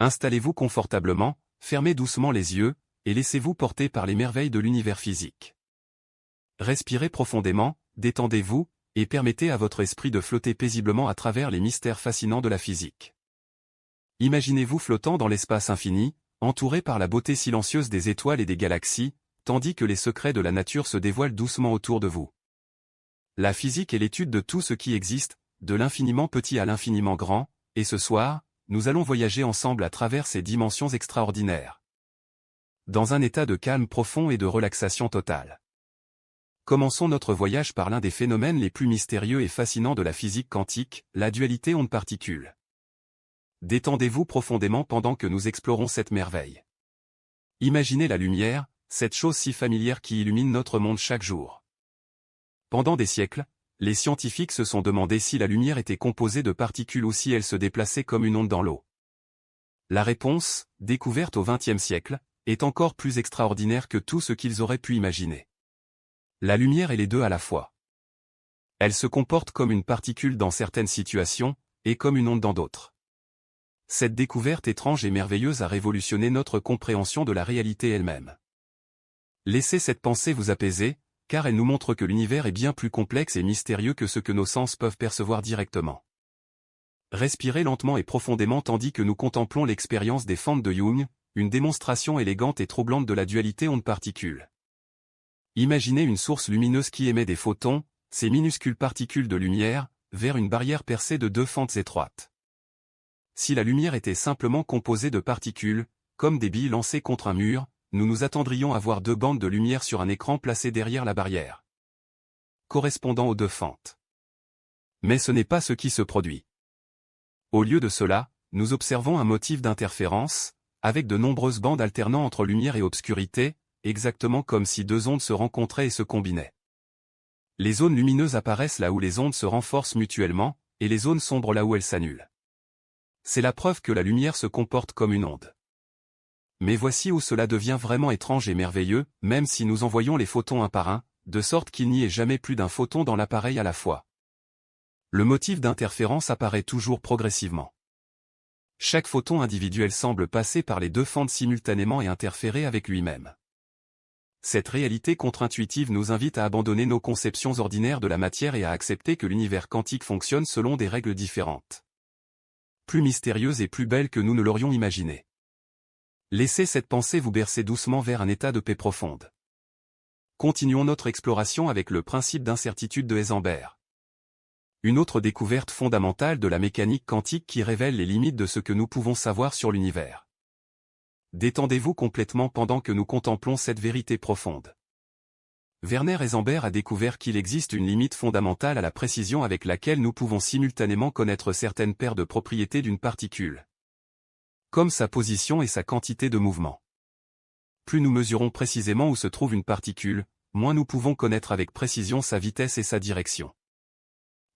Installez-vous confortablement, fermez doucement les yeux, et laissez-vous porter par les merveilles de l'univers physique. Respirez profondément, détendez-vous, et permettez à votre esprit de flotter paisiblement à travers les mystères fascinants de la physique. Imaginez-vous flottant dans l'espace infini, entouré par la beauté silencieuse des étoiles et des galaxies, tandis que les secrets de la nature se dévoilent doucement autour de vous. La physique est l'étude de tout ce qui existe, de l'infiniment petit à l'infiniment grand, et ce soir, nous allons voyager ensemble à travers ces dimensions extraordinaires. Dans un état de calme profond et de relaxation totale. Commençons notre voyage par l'un des phénomènes les plus mystérieux et fascinants de la physique quantique, la dualité onde-particule. Détendez-vous profondément pendant que nous explorons cette merveille. Imaginez la lumière, cette chose si familière qui illumine notre monde chaque jour. Pendant des siècles, les scientifiques se sont demandé si la lumière était composée de particules ou si elle se déplaçait comme une onde dans l'eau. La réponse, découverte au XXe siècle, est encore plus extraordinaire que tout ce qu'ils auraient pu imaginer. La lumière est les deux à la fois. Elle se comporte comme une particule dans certaines situations, et comme une onde dans d'autres. Cette découverte étrange et merveilleuse a révolutionné notre compréhension de la réalité elle-même. Laissez cette pensée vous apaiser, car elle nous montre que l'univers est bien plus complexe et mystérieux que ce que nos sens peuvent percevoir directement. Respirez lentement et profondément tandis que nous contemplons l'expérience des fentes de Young, une démonstration élégante et troublante de la dualité onde-particule. Imaginez une source lumineuse qui émet des photons, ces minuscules particules de lumière, vers une barrière percée de deux fentes étroites. Si la lumière était simplement composée de particules, comme des billes lancées contre un mur, nous nous attendrions à voir deux bandes de lumière sur un écran placé derrière la barrière, correspondant aux deux fentes. Mais ce n'est pas ce qui se produit. Au lieu de cela, nous observons un motif d'interférence, avec de nombreuses bandes alternant entre lumière et obscurité, exactement comme si deux ondes se rencontraient et se combinaient. Les zones lumineuses apparaissent là où les ondes se renforcent mutuellement, et les zones sombres là où elles s'annulent. C'est la preuve que la lumière se comporte comme une onde. Mais voici où cela devient vraiment étrange et merveilleux, même si nous envoyons les photons un par un, de sorte qu'il n'y ait jamais plus d'un photon dans l'appareil à la fois. Le motif d'interférence apparaît toujours progressivement. Chaque photon individuel semble passer par les deux fentes simultanément et interférer avec lui-même. Cette réalité contre-intuitive nous invite à abandonner nos conceptions ordinaires de la matière et à accepter que l'univers quantique fonctionne selon des règles différentes. Plus mystérieuses et plus belles que nous ne l'aurions imaginé. Laissez cette pensée vous bercer doucement vers un état de paix profonde. Continuons notre exploration avec le principe d'incertitude de Heisenberg. Une autre découverte fondamentale de la mécanique quantique qui révèle les limites de ce que nous pouvons savoir sur l'univers. Détendez-vous complètement pendant que nous contemplons cette vérité profonde. Werner Heisenberg a découvert qu'il existe une limite fondamentale à la précision avec laquelle nous pouvons simultanément connaître certaines paires de propriétés d'une particule, comme sa position et sa quantité de mouvement. Plus nous mesurons précisément où se trouve une particule, moins nous pouvons connaître avec précision sa vitesse et sa direction.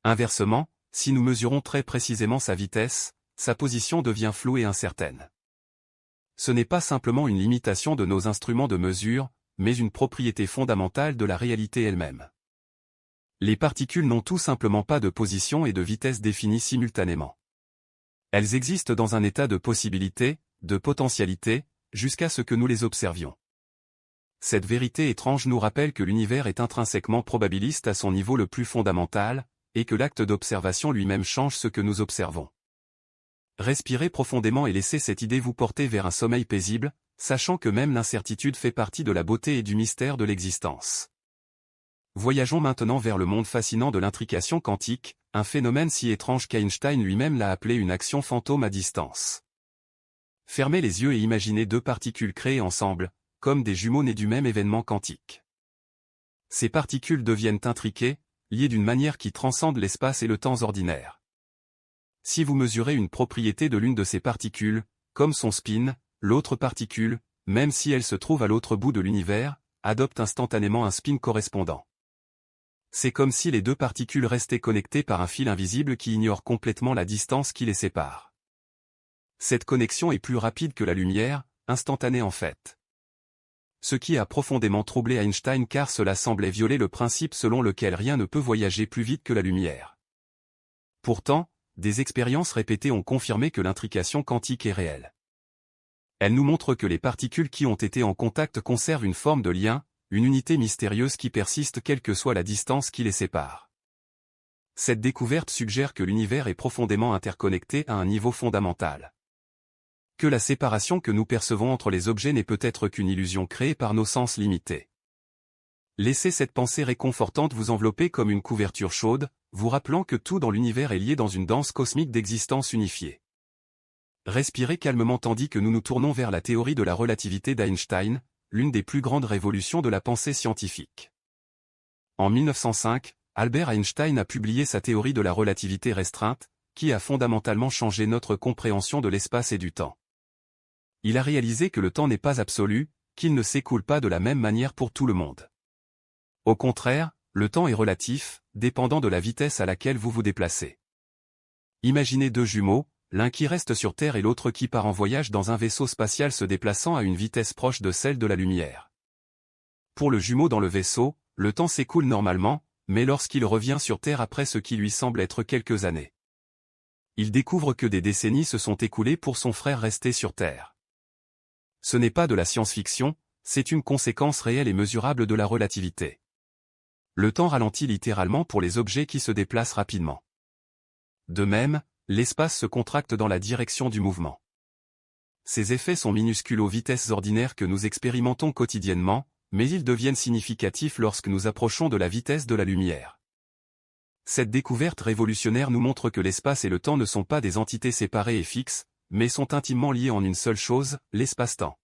Inversement, si nous mesurons très précisément sa vitesse, sa position devient floue et incertaine. Ce n'est pas simplement une limitation de nos instruments de mesure, mais une propriété fondamentale de la réalité elle-même. Les particules n'ont tout simplement pas de position et de vitesse définies simultanément. Elles existent dans un état de possibilité, de potentialité, jusqu'à ce que nous les observions. Cette vérité étrange nous rappelle que l'univers est intrinsèquement probabiliste à son niveau le plus fondamental, et que l'acte d'observation lui-même change ce que nous observons. Respirez profondément et laissez cette idée vous porter vers un sommeil paisible, sachant que même l'incertitude fait partie de la beauté et du mystère de l'existence. Voyageons maintenant vers le monde fascinant de l'intrication quantique, un phénomène si étrange qu'Einstein lui-même l'a appelé une action fantôme à distance. Fermez les yeux et imaginez deux particules créées ensemble, comme des jumeaux nés du même événement quantique. Ces particules deviennent intriquées, liées d'une manière qui transcende l'espace et le temps ordinaire. Si vous mesurez une propriété de l'une de ces particules, comme son spin, l'autre particule, même si elle se trouve à l'autre bout de l'univers, adopte instantanément un spin correspondant. C'est comme si les deux particules restaient connectées par un fil invisible qui ignore complètement la distance qui les sépare. Cette connexion est plus rapide que la lumière, instantanée en fait. Ce qui a profondément troublé Einstein car cela semblait violer le principe selon lequel rien ne peut voyager plus vite que la lumière. Pourtant, des expériences répétées ont confirmé que l'intrication quantique est réelle. Elle nous montre que les particules qui ont été en contact conservent une forme de lien, une unité mystérieuse qui persiste quelle que soit la distance qui les sépare. Cette découverte suggère que l'univers est profondément interconnecté à un niveau fondamental. Que la séparation que nous percevons entre les objets n'est peut-être qu'une illusion créée par nos sens limités. Laissez cette pensée réconfortante vous envelopper comme une couverture chaude, vous rappelant que tout dans l'univers est lié dans une danse cosmique d'existence unifiée. Respirez calmement tandis que nous nous tournons vers la théorie de la relativité d'Einstein, l'une des plus grandes révolutions de la pensée scientifique. En 1905, Albert Einstein a publié sa théorie de la relativité restreinte, qui a fondamentalement changé notre compréhension de l'espace et du temps. Il a réalisé que le temps n'est pas absolu, qu'il ne s'écoule pas de la même manière pour tout le monde. Au contraire, le temps est relatif, dépendant de la vitesse à laquelle vous vous déplacez. Imaginez deux jumeaux, l'un qui reste sur Terre et l'autre qui part en voyage dans un vaisseau spatial se déplaçant à une vitesse proche de celle de la lumière. Pour le jumeau dans le vaisseau, le temps s'écoule normalement, mais lorsqu'il revient sur Terre après ce qui lui semble être quelques années, il découvre que des décennies se sont écoulées pour son frère resté sur Terre. Ce n'est pas de la science-fiction, c'est une conséquence réelle et mesurable de la relativité. Le temps ralentit littéralement pour les objets qui se déplacent rapidement. De même, l'espace se contracte dans la direction du mouvement. Ces effets sont minuscules aux vitesses ordinaires que nous expérimentons quotidiennement, mais ils deviennent significatifs lorsque nous approchons de la vitesse de la lumière. Cette découverte révolutionnaire nous montre que l'espace et le temps ne sont pas des entités séparées et fixes, mais sont intimement liés en une seule chose, l'espace-temps.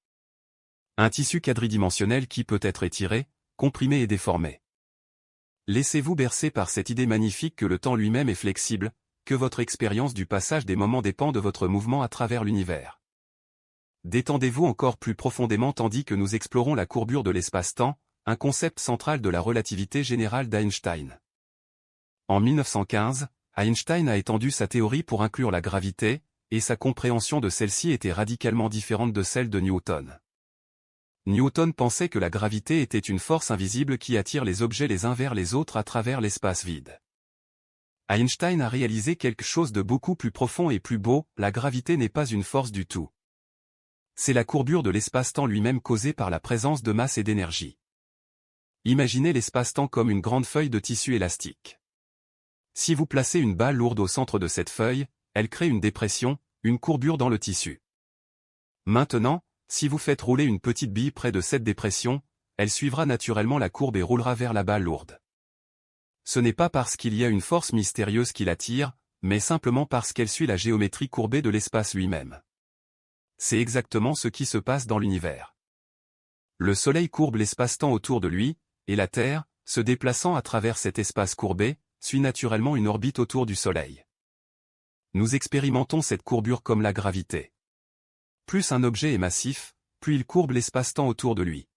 Un tissu quadridimensionnel qui peut être étiré, comprimé et déformé. Laissez-vous bercer par cette idée magnifique que le temps lui-même est flexible, que votre expérience du passage des moments dépend de votre mouvement à travers l'univers. Détendez-vous encore plus profondément tandis que nous explorons la courbure de l'espace-temps, un concept central de la relativité générale d'Einstein. En 1915, Einstein a étendu sa théorie pour inclure la gravité, et sa compréhension de celle-ci était radicalement différente de celle de Newton. Newton pensait que la gravité était une force invisible qui attire les objets les uns vers les autres à travers l'espace vide. Einstein a réalisé quelque chose de beaucoup plus profond et plus beau, la gravité n'est pas une force du tout. C'est la courbure de l'espace-temps lui-même causée par la présence de masse et d'énergie. Imaginez l'espace-temps comme une grande feuille de tissu élastique. Si vous placez une balle lourde au centre de cette feuille, elle crée une dépression, une courbure dans le tissu. Maintenant, si vous faites rouler une petite bille près de cette dépression, elle suivra naturellement la courbe et roulera vers la balle lourde. Ce n'est pas parce qu'il y a une force mystérieuse qui l'attire, mais simplement parce qu'elle suit la géométrie courbée de l'espace lui-même. C'est exactement ce qui se passe dans l'univers. Le Soleil courbe l'espace-temps autour de lui, et la Terre, se déplaçant à travers cet espace courbé, suit naturellement une orbite autour du Soleil. Nous expérimentons cette courbure comme la gravité. Plus un objet est massif, plus il courbe l'espace-temps autour de lui.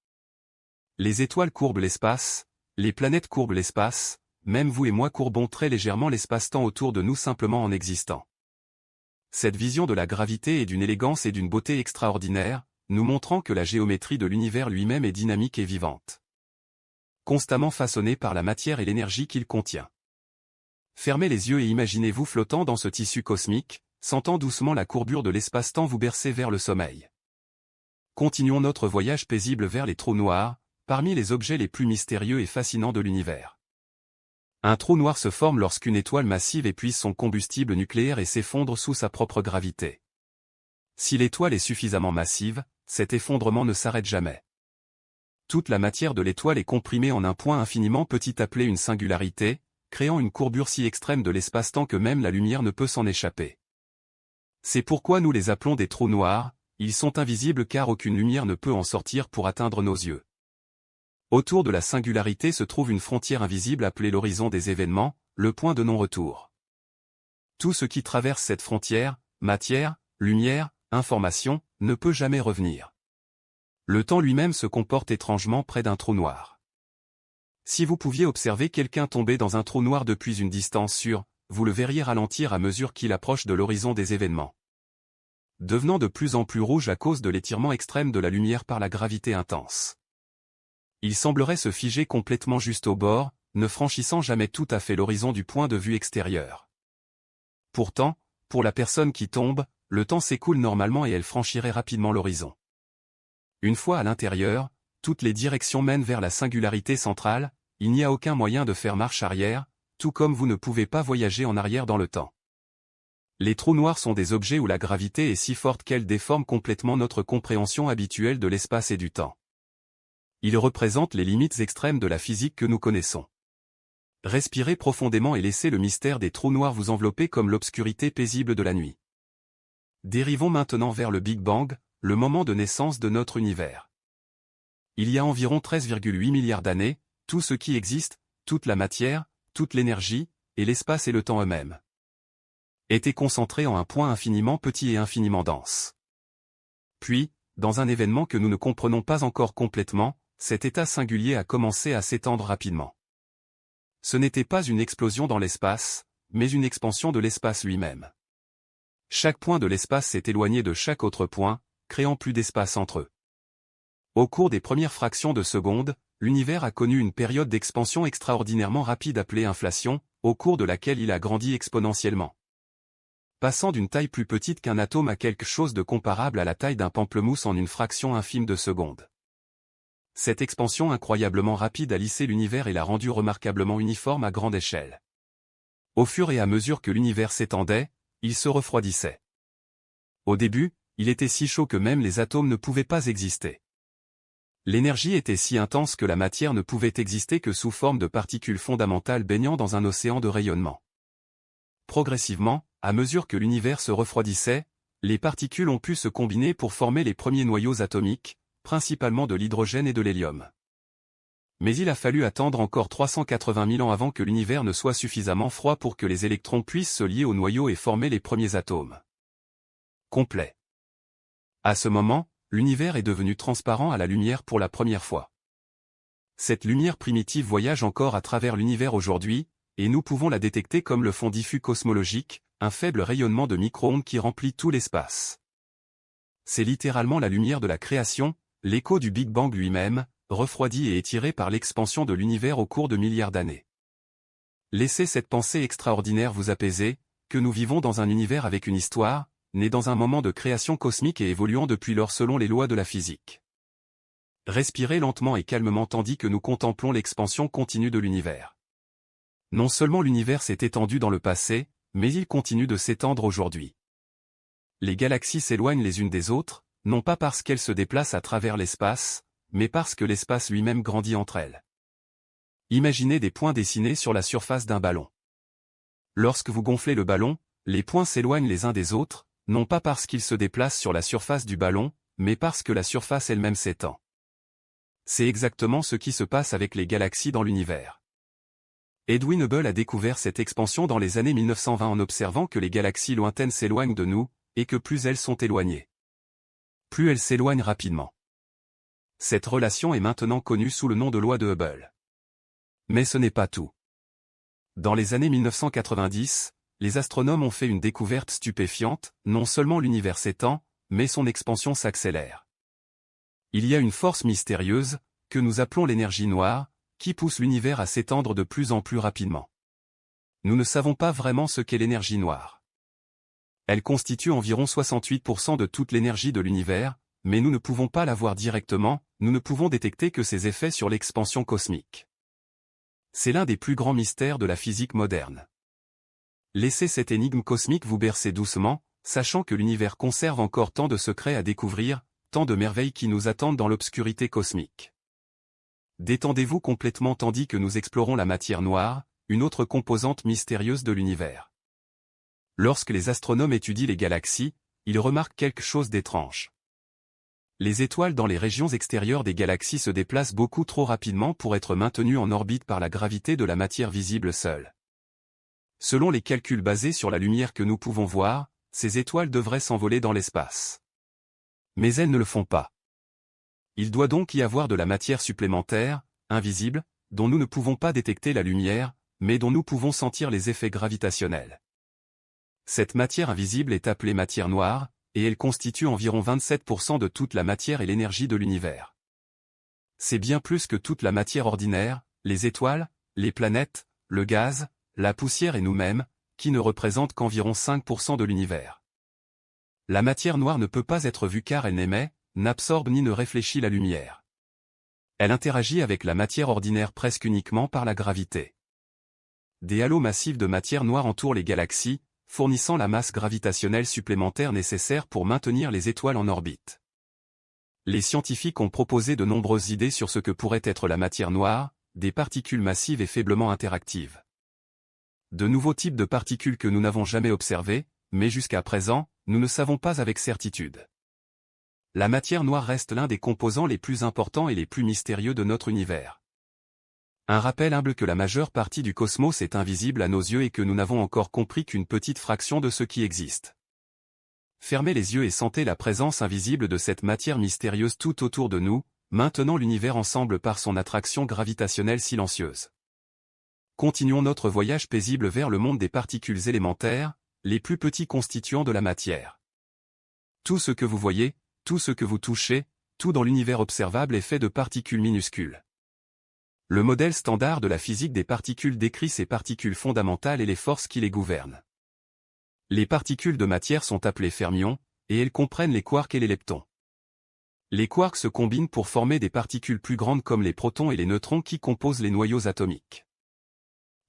Les étoiles courbent l'espace, les planètes courbent l'espace, même vous et moi courbons très légèrement l'espace-temps autour de nous simplement en existant. Cette vision de la gravité est d'une élégance et d'une beauté extraordinaires, nous montrant que la géométrie de l'univers lui-même est dynamique et vivante. Constamment façonnée par la matière et l'énergie qu'il contient. Fermez les yeux et imaginez-vous flottant dans ce tissu cosmique, sentant doucement la courbure de l'espace-temps vous bercer vers le sommeil. Continuons notre voyage paisible vers les trous noirs, parmi les objets les plus mystérieux et fascinants de l'univers. Un trou noir se forme lorsqu'une étoile massive épuise son combustible nucléaire et s'effondre sous sa propre gravité. Si l'étoile est suffisamment massive, cet effondrement ne s'arrête jamais. Toute la matière de l'étoile est comprimée en un point infiniment petit appelé une singularité, créant une courbure si extrême de l'espace-temps que même la lumière ne peut s'en échapper. C'est pourquoi nous les appelons des trous noirs, ils sont invisibles car aucune lumière ne peut en sortir pour atteindre nos yeux. Autour de la singularité se trouve une frontière invisible appelée l'horizon des événements, le point de non-retour. Tout ce qui traverse cette frontière, matière, lumière, information, ne peut jamais revenir. Le temps lui-même se comporte étrangement près d'un trou noir. Si vous pouviez observer quelqu'un tomber dans un trou noir depuis une distance sûre, vous le verriez ralentir à mesure qu'il approche de l'horizon des événements. Devenant de plus en plus rouge à cause de l'étirement extrême de la lumière par la gravité intense. Il semblerait se figer complètement juste au bord, ne franchissant jamais tout à fait l'horizon du point de vue extérieur. Pourtant, Pour la personne qui tombe, le temps s'écoule normalement et elle franchirait rapidement l'horizon. Une fois à l'intérieur, toutes les directions mènent vers la singularité centrale, il n'y a aucun moyen de faire marche arrière, tout comme vous ne pouvez pas voyager en arrière dans le temps. Les trous noirs sont des objets où la gravité est si forte qu'elle déforme complètement notre compréhension habituelle de l'espace et du temps. Ils représentent les limites extrêmes de la physique que nous connaissons. Respirez profondément et laissez le mystère des trous noirs vous envelopper comme l'obscurité paisible de la nuit. Dérivons maintenant vers le Big Bang, le moment de naissance de notre univers. Il y a environ 13,8 milliards d'années, tout ce qui existe, toute la matière, toute l'énergie, et l'espace et le temps eux-mêmes, étaient concentrés en un point infiniment petit et infiniment dense. Puis, dans un événement que nous ne comprenons pas encore complètement, cet état singulier a commencé à s'étendre rapidement. Ce n'était pas une explosion dans l'espace, mais une expansion de l'espace lui-même. Chaque point de l'espace s'est éloigné de chaque autre point, créant plus d'espace entre eux. Au cours des premières fractions de seconde, l'univers a connu une période d'expansion extraordinairement rapide appelée inflation, au cours de laquelle il a grandi exponentiellement, passant d'une taille plus petite qu'un atome à quelque chose de comparable à la taille d'un pamplemousse en une fraction infime de seconde. Cette expansion incroyablement rapide a lissé l'univers et l'a rendu remarquablement uniforme à grande échelle. Au fur et à mesure que l'univers s'étendait, il se refroidissait. Au début, il était si chaud que même les atomes ne pouvaient pas exister. L'énergie était si intense que la matière ne pouvait exister que sous forme de particules fondamentales baignant dans un océan de rayonnement. Progressivement, à mesure que l'univers se refroidissait, les particules ont pu se combiner pour former les premiers noyaux atomiques, principalement de l'hydrogène et de l'hélium. Mais il a fallu attendre encore 380 000 ans avant que l'univers ne soit suffisamment froid pour que les électrons puissent se lier au noyau et former les premiers atomes complets. À ce moment, l'univers est devenu transparent à la lumière pour la première fois. Cette lumière primitive voyage encore à travers l'univers aujourd'hui, et nous pouvons la détecter comme le fond diffus cosmologique, un faible rayonnement de micro-ondes qui remplit tout l'espace. C'est littéralement la lumière de la création, l'écho du Big Bang lui-même, refroidi et étiré par l'expansion de l'univers au cours de milliards d'années. Laissez cette pensée extraordinaire vous apaiser, que nous vivons dans un univers avec une histoire, né dans un moment de création cosmique et évoluant depuis lors selon les lois de la physique. Respirez lentement et calmement tandis que nous contemplons l'expansion continue de l'univers. Non seulement l'univers s'est étendu dans le passé, mais il continue de s'étendre aujourd'hui. Les galaxies s'éloignent les unes des autres, non pas parce qu'elles se déplacent à travers l'espace, mais parce que l'espace lui-même grandit entre elles. Imaginez des points dessinés sur la surface d'un ballon. Lorsque vous gonflez le ballon, les points s'éloignent les uns des autres, non pas parce qu'ils se déplacent sur la surface du ballon, mais parce que la surface elle-même s'étend. C'est exactement ce qui se passe avec les galaxies dans l'univers. Edwin Hubble a découvert cette expansion dans les années 1920 en observant que les galaxies lointaines s'éloignent de nous, et que plus elles sont éloignées, plus elles s'éloignent rapidement. Cette relation est maintenant connue sous le nom de loi de Hubble. Mais ce n'est pas tout. Dans les années 1990, les astronomes ont fait une découverte stupéfiante, non seulement l'univers s'étend, mais son expansion s'accélère. Il y a une force mystérieuse, que nous appelons l'énergie noire, qui pousse l'univers à s'étendre de plus en plus rapidement. Nous ne savons pas vraiment ce qu'est l'énergie noire. Elle constitue environ 68% de toute l'énergie de l'univers, mais nous ne pouvons pas la voir directement, nous ne pouvons détecter que ses effets sur l'expansion cosmique. C'est l'un des plus grands mystères de la physique moderne. Laissez cette énigme cosmique vous bercer doucement, sachant que l'univers conserve encore tant de secrets à découvrir, tant de merveilles qui nous attendent dans l'obscurité cosmique. Détendez-vous complètement tandis que nous explorons la matière noire, une autre composante mystérieuse de l'univers. Lorsque les astronomes étudient les galaxies, ils remarquent quelque chose d'étrange. Les étoiles dans les régions extérieures des galaxies se déplacent beaucoup trop rapidement pour être maintenues en orbite par la gravité de la matière visible seule. Selon les calculs basés sur la lumière que nous pouvons voir, ces étoiles devraient s'envoler dans l'espace. Mais elles ne le font pas. Il doit donc y avoir de la matière supplémentaire, invisible, dont nous ne pouvons pas détecter la lumière, mais dont nous pouvons sentir les effets gravitationnels. Cette matière invisible est appelée matière noire, et elle constitue environ 27% de toute la matière et l'énergie de l'univers. C'est bien plus que toute la matière ordinaire, les étoiles, les planètes, le gaz, la poussière et nous-mêmes, qui ne représente qu'environ 5% de l'univers. La matière noire ne peut pas être vue car elle n'émet, n'absorbe ni ne réfléchit la lumière. Elle interagit avec la matière ordinaire presque uniquement par la gravité. Des halos massifs de matière noire entourent les galaxies, fournissant la masse gravitationnelle supplémentaire nécessaire pour maintenir les étoiles en orbite. Les scientifiques ont proposé de nombreuses idées sur ce que pourrait être la matière noire, des particules massives et faiblement interactives. De nouveaux types de particules que nous n'avons jamais observés, mais jusqu'à présent, nous ne savons pas avec certitude. La matière noire reste l'un des composants les plus importants et les plus mystérieux de notre univers. Un rappel humble que la majeure partie du cosmos est invisible à nos yeux et que nous n'avons encore compris qu'une petite fraction de ce qui existe. Fermez les yeux et sentez la présence invisible de cette matière mystérieuse tout autour de nous, maintenant l'univers ensemble par son attraction gravitationnelle silencieuse. Continuons notre voyage paisible vers le monde des particules élémentaires, les plus petits constituants de la matière. Tout ce que vous voyez, tout ce que vous touchez, tout dans l'univers observable est fait de particules minuscules. Le modèle standard de la physique des particules décrit ces particules fondamentales et les forces qui les gouvernent. Les particules de matière sont appelées fermions, et elles comprennent les quarks et les leptons. Les quarks se combinent pour former des particules plus grandes comme les protons et les neutrons qui composent les noyaux atomiques.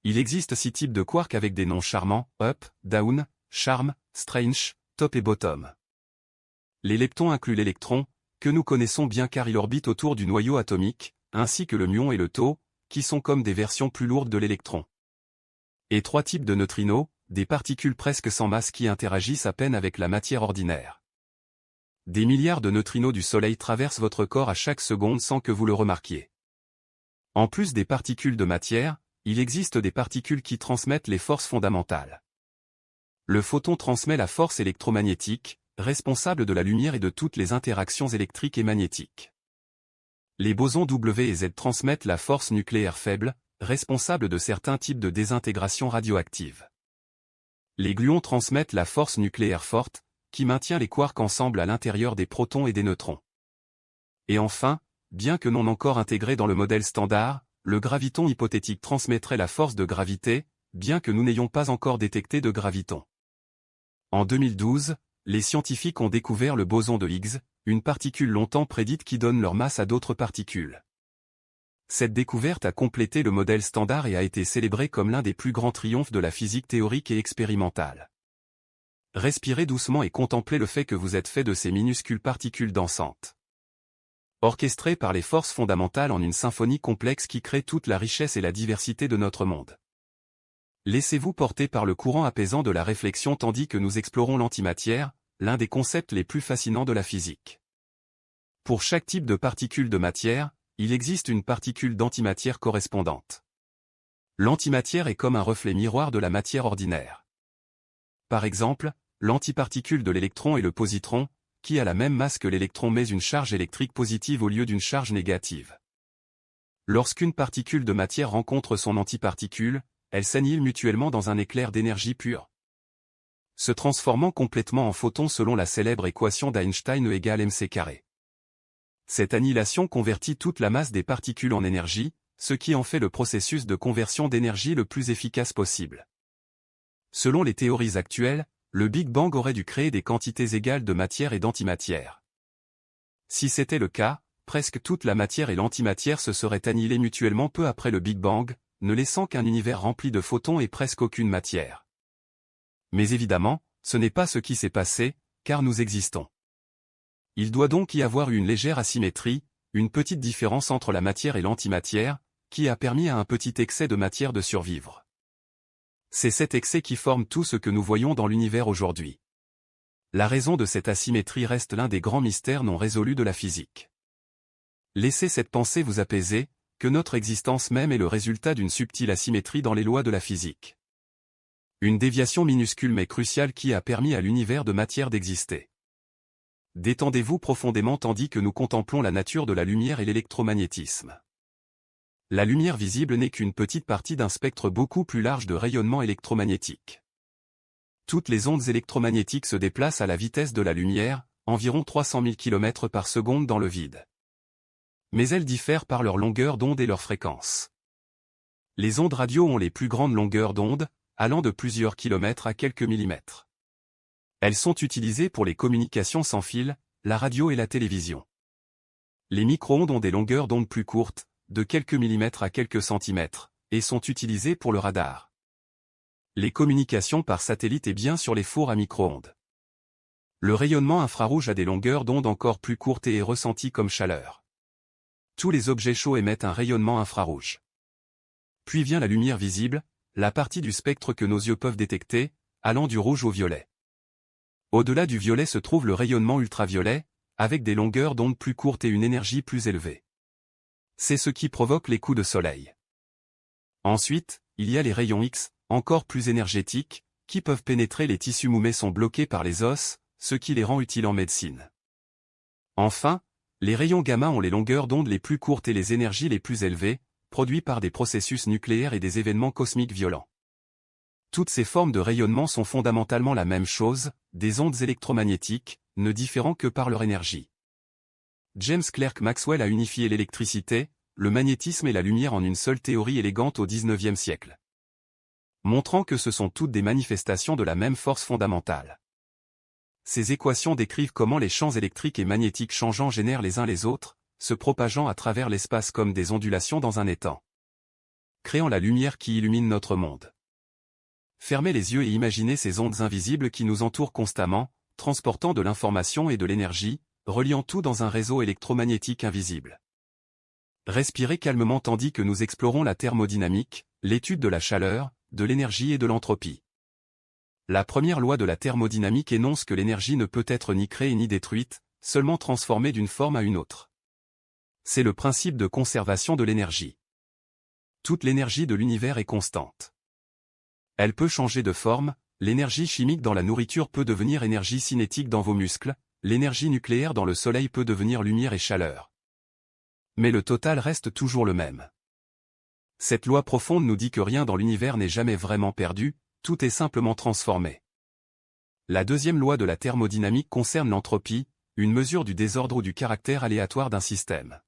Il existe 6 types de quarks avec des noms charmants, up, down, charm, strange, top et bottom. Les leptons incluent l'électron, que nous connaissons bien car il orbite autour du noyau atomique, ainsi que le muon et le tau, qui sont comme des versions plus lourdes de l'électron. Et 3 types de neutrinos, des particules presque sans masse qui interagissent à peine avec la matière ordinaire. Des milliards de neutrinos du Soleil traversent votre corps à chaque seconde sans que vous le remarquiez. En plus des particules de matière, il existe des particules qui transmettent les forces fondamentales. Le photon transmet la force électromagnétique, responsable de la lumière et de toutes les interactions électriques et magnétiques. Les bosons W et Z transmettent la force nucléaire faible, responsable de certains types de désintégration radioactive. Les gluons transmettent la force nucléaire forte, qui maintient les quarks ensemble à l'intérieur des protons et des neutrons. Et enfin, bien que non encore intégré dans le modèle standard, le graviton hypothétique transmettrait la force de gravité, bien que nous n'ayons pas encore détecté de graviton. En 2012, les scientifiques ont découvert le boson de Higgs, une particule longtemps prédite qui donne leur masse à d'autres particules. Cette découverte a complété le modèle standard et a été célébrée comme l'un des plus grands triomphes de la physique théorique et expérimentale. Respirez doucement et contemplez le fait que vous êtes fait de ces minuscules particules dansantes. Orchestrées par les forces fondamentales en une symphonie complexe qui crée toute la richesse et la diversité de notre monde. Laissez-vous porter par le courant apaisant de la réflexion tandis que nous explorons l'antimatière, l'un des concepts les plus fascinants de la physique. Pour chaque type de particule de matière, il existe une particule d'antimatière correspondante. L'antimatière est comme un reflet miroir de la matière ordinaire. Par exemple, l'antiparticule de l'électron est le positron, qui a la même masse que l'électron mais une charge électrique positive au lieu d'une charge négative. Lorsqu'une particule de matière rencontre son antiparticule, elles s'annihilent mutuellement dans un éclair d'énergie pure, se transformant complètement en photons selon la célèbre équation d'Einstein E égale mc². Cette annihilation convertit toute la masse des particules en énergie, ce qui en fait le processus de conversion d'énergie le plus efficace possible. Selon les théories actuelles, le Big Bang aurait dû créer des quantités égales de matière et d'antimatière. Si c'était le cas, presque toute la matière et l'antimatière se seraient annihilées mutuellement peu après le Big Bang, ne laissant qu'un univers rempli de photons et presque aucune matière. Mais évidemment, ce n'est pas ce qui s'est passé, car nous existons. Il doit donc y avoir eu une légère asymétrie, une petite différence entre la matière et l'antimatière, qui a permis à un petit excès de matière de survivre. C'est cet excès qui forme tout ce que nous voyons dans l'univers aujourd'hui. La raison de cette asymétrie reste l'un des grands mystères non résolus de la physique. Laissez cette pensée vous apaiser, que notre existence même est le résultat d'une subtile asymétrie dans les lois de la physique. Une déviation minuscule mais cruciale qui a permis à l'univers de matière d'exister. Détendez-vous profondément tandis que nous contemplons la nature de la lumière et l'électromagnétisme. La lumière visible n'est qu'une petite partie d'un spectre beaucoup plus large de rayonnement électromagnétique. Toutes les ondes électromagnétiques se déplacent à la vitesse de la lumière, environ 300 000 km par seconde dans le vide. Mais elles diffèrent par leur longueur d'onde et leur fréquence. Les ondes radio ont les plus grandes longueurs d'onde, allant de plusieurs kilomètres à quelques millimètres. Elles sont utilisées pour les communications sans fil, la radio et la télévision. Les micro-ondes ont des longueurs d'onde plus courtes, de quelques millimètres à quelques centimètres, et sont utilisées pour le radar. Les communications par satellite et bien sûr les fours à micro-ondes. Le rayonnement infrarouge a des longueurs d'onde encore plus courtes et est ressenti comme chaleur. Tous les objets chauds émettent un rayonnement infrarouge. Puis vient la lumière visible, la partie du spectre que nos yeux peuvent détecter, allant du rouge au violet. Au-delà du violet se trouve le rayonnement ultraviolet, avec des longueurs d'onde plus courtes et une énergie plus élevée. C'est ce qui provoque les coups de soleil. Ensuite, il y a les rayons X, encore plus énergétiques, qui peuvent pénétrer les tissus mous mais sont bloqués par les os, ce qui les rend utiles en médecine. Enfin, les rayons gamma ont les longueurs d'onde les plus courtes et les énergies les plus élevées, produits par des processus nucléaires et des événements cosmiques violents. Toutes ces formes de rayonnement sont fondamentalement la même chose, des ondes électromagnétiques, ne différant que par leur énergie. James Clerk Maxwell a unifié l'électricité, le magnétisme et la lumière en une seule théorie élégante au XIXe siècle. Montrant que ce sont toutes des manifestations de la même force fondamentale. Ces équations décrivent comment les champs électriques et magnétiques changeants génèrent les uns les autres, se propageant à travers l'espace comme des ondulations dans un étang. Créant la lumière qui illumine notre monde. Fermez les yeux et imaginez ces ondes invisibles qui nous entourent constamment, transportant de l'information et de l'énergie, reliant tout dans un réseau électromagnétique invisible. Respirez calmement tandis que nous explorons la thermodynamique, l'étude de la chaleur, de l'énergie et de l'entropie. La première loi de la thermodynamique énonce que l'énergie ne peut être ni créée ni détruite, seulement transformée d'une forme à une autre. C'est le principe de conservation de l'énergie. Toute l'énergie de l'univers est constante. Elle peut changer de forme, l'énergie chimique dans la nourriture peut devenir énergie cinétique dans vos muscles, l'énergie nucléaire dans le soleil peut devenir lumière et chaleur. Mais le total reste toujours le même. Cette loi profonde nous dit que rien dans l'univers n'est jamais vraiment perdu, tout est simplement transformé. La deuxième loi de la thermodynamique concerne l'entropie, une mesure du désordre ou du caractère aléatoire d'un système.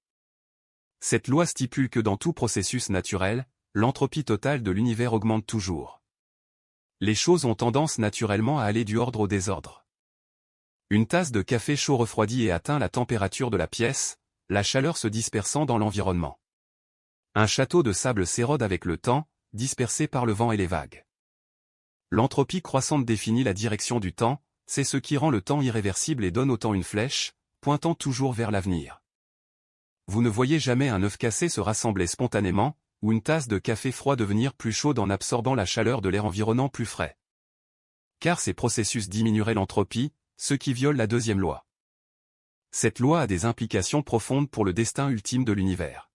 Cette loi stipule que dans tout processus naturel, l'entropie totale de l'univers augmente toujours. Les choses ont tendance naturellement à aller du ordre au désordre. Une tasse de café chaud refroidit et atteint la température de la pièce, la chaleur se dispersant dans l'environnement. Un château de sable s'érode avec le temps, dispersé par le vent et les vagues. L'entropie croissante définit la direction du temps, c'est ce qui rend le temps irréversible et donne au temps une flèche, pointant toujours vers l'avenir. Vous ne voyez jamais un œuf cassé se rassembler spontanément, ou une tasse de café froid devenir plus chaude en absorbant la chaleur de l'air environnant plus frais. Car ces processus diminueraient l'entropie, ce qui viole la deuxième loi. Cette loi a des implications profondes pour le destin ultime de l'univers.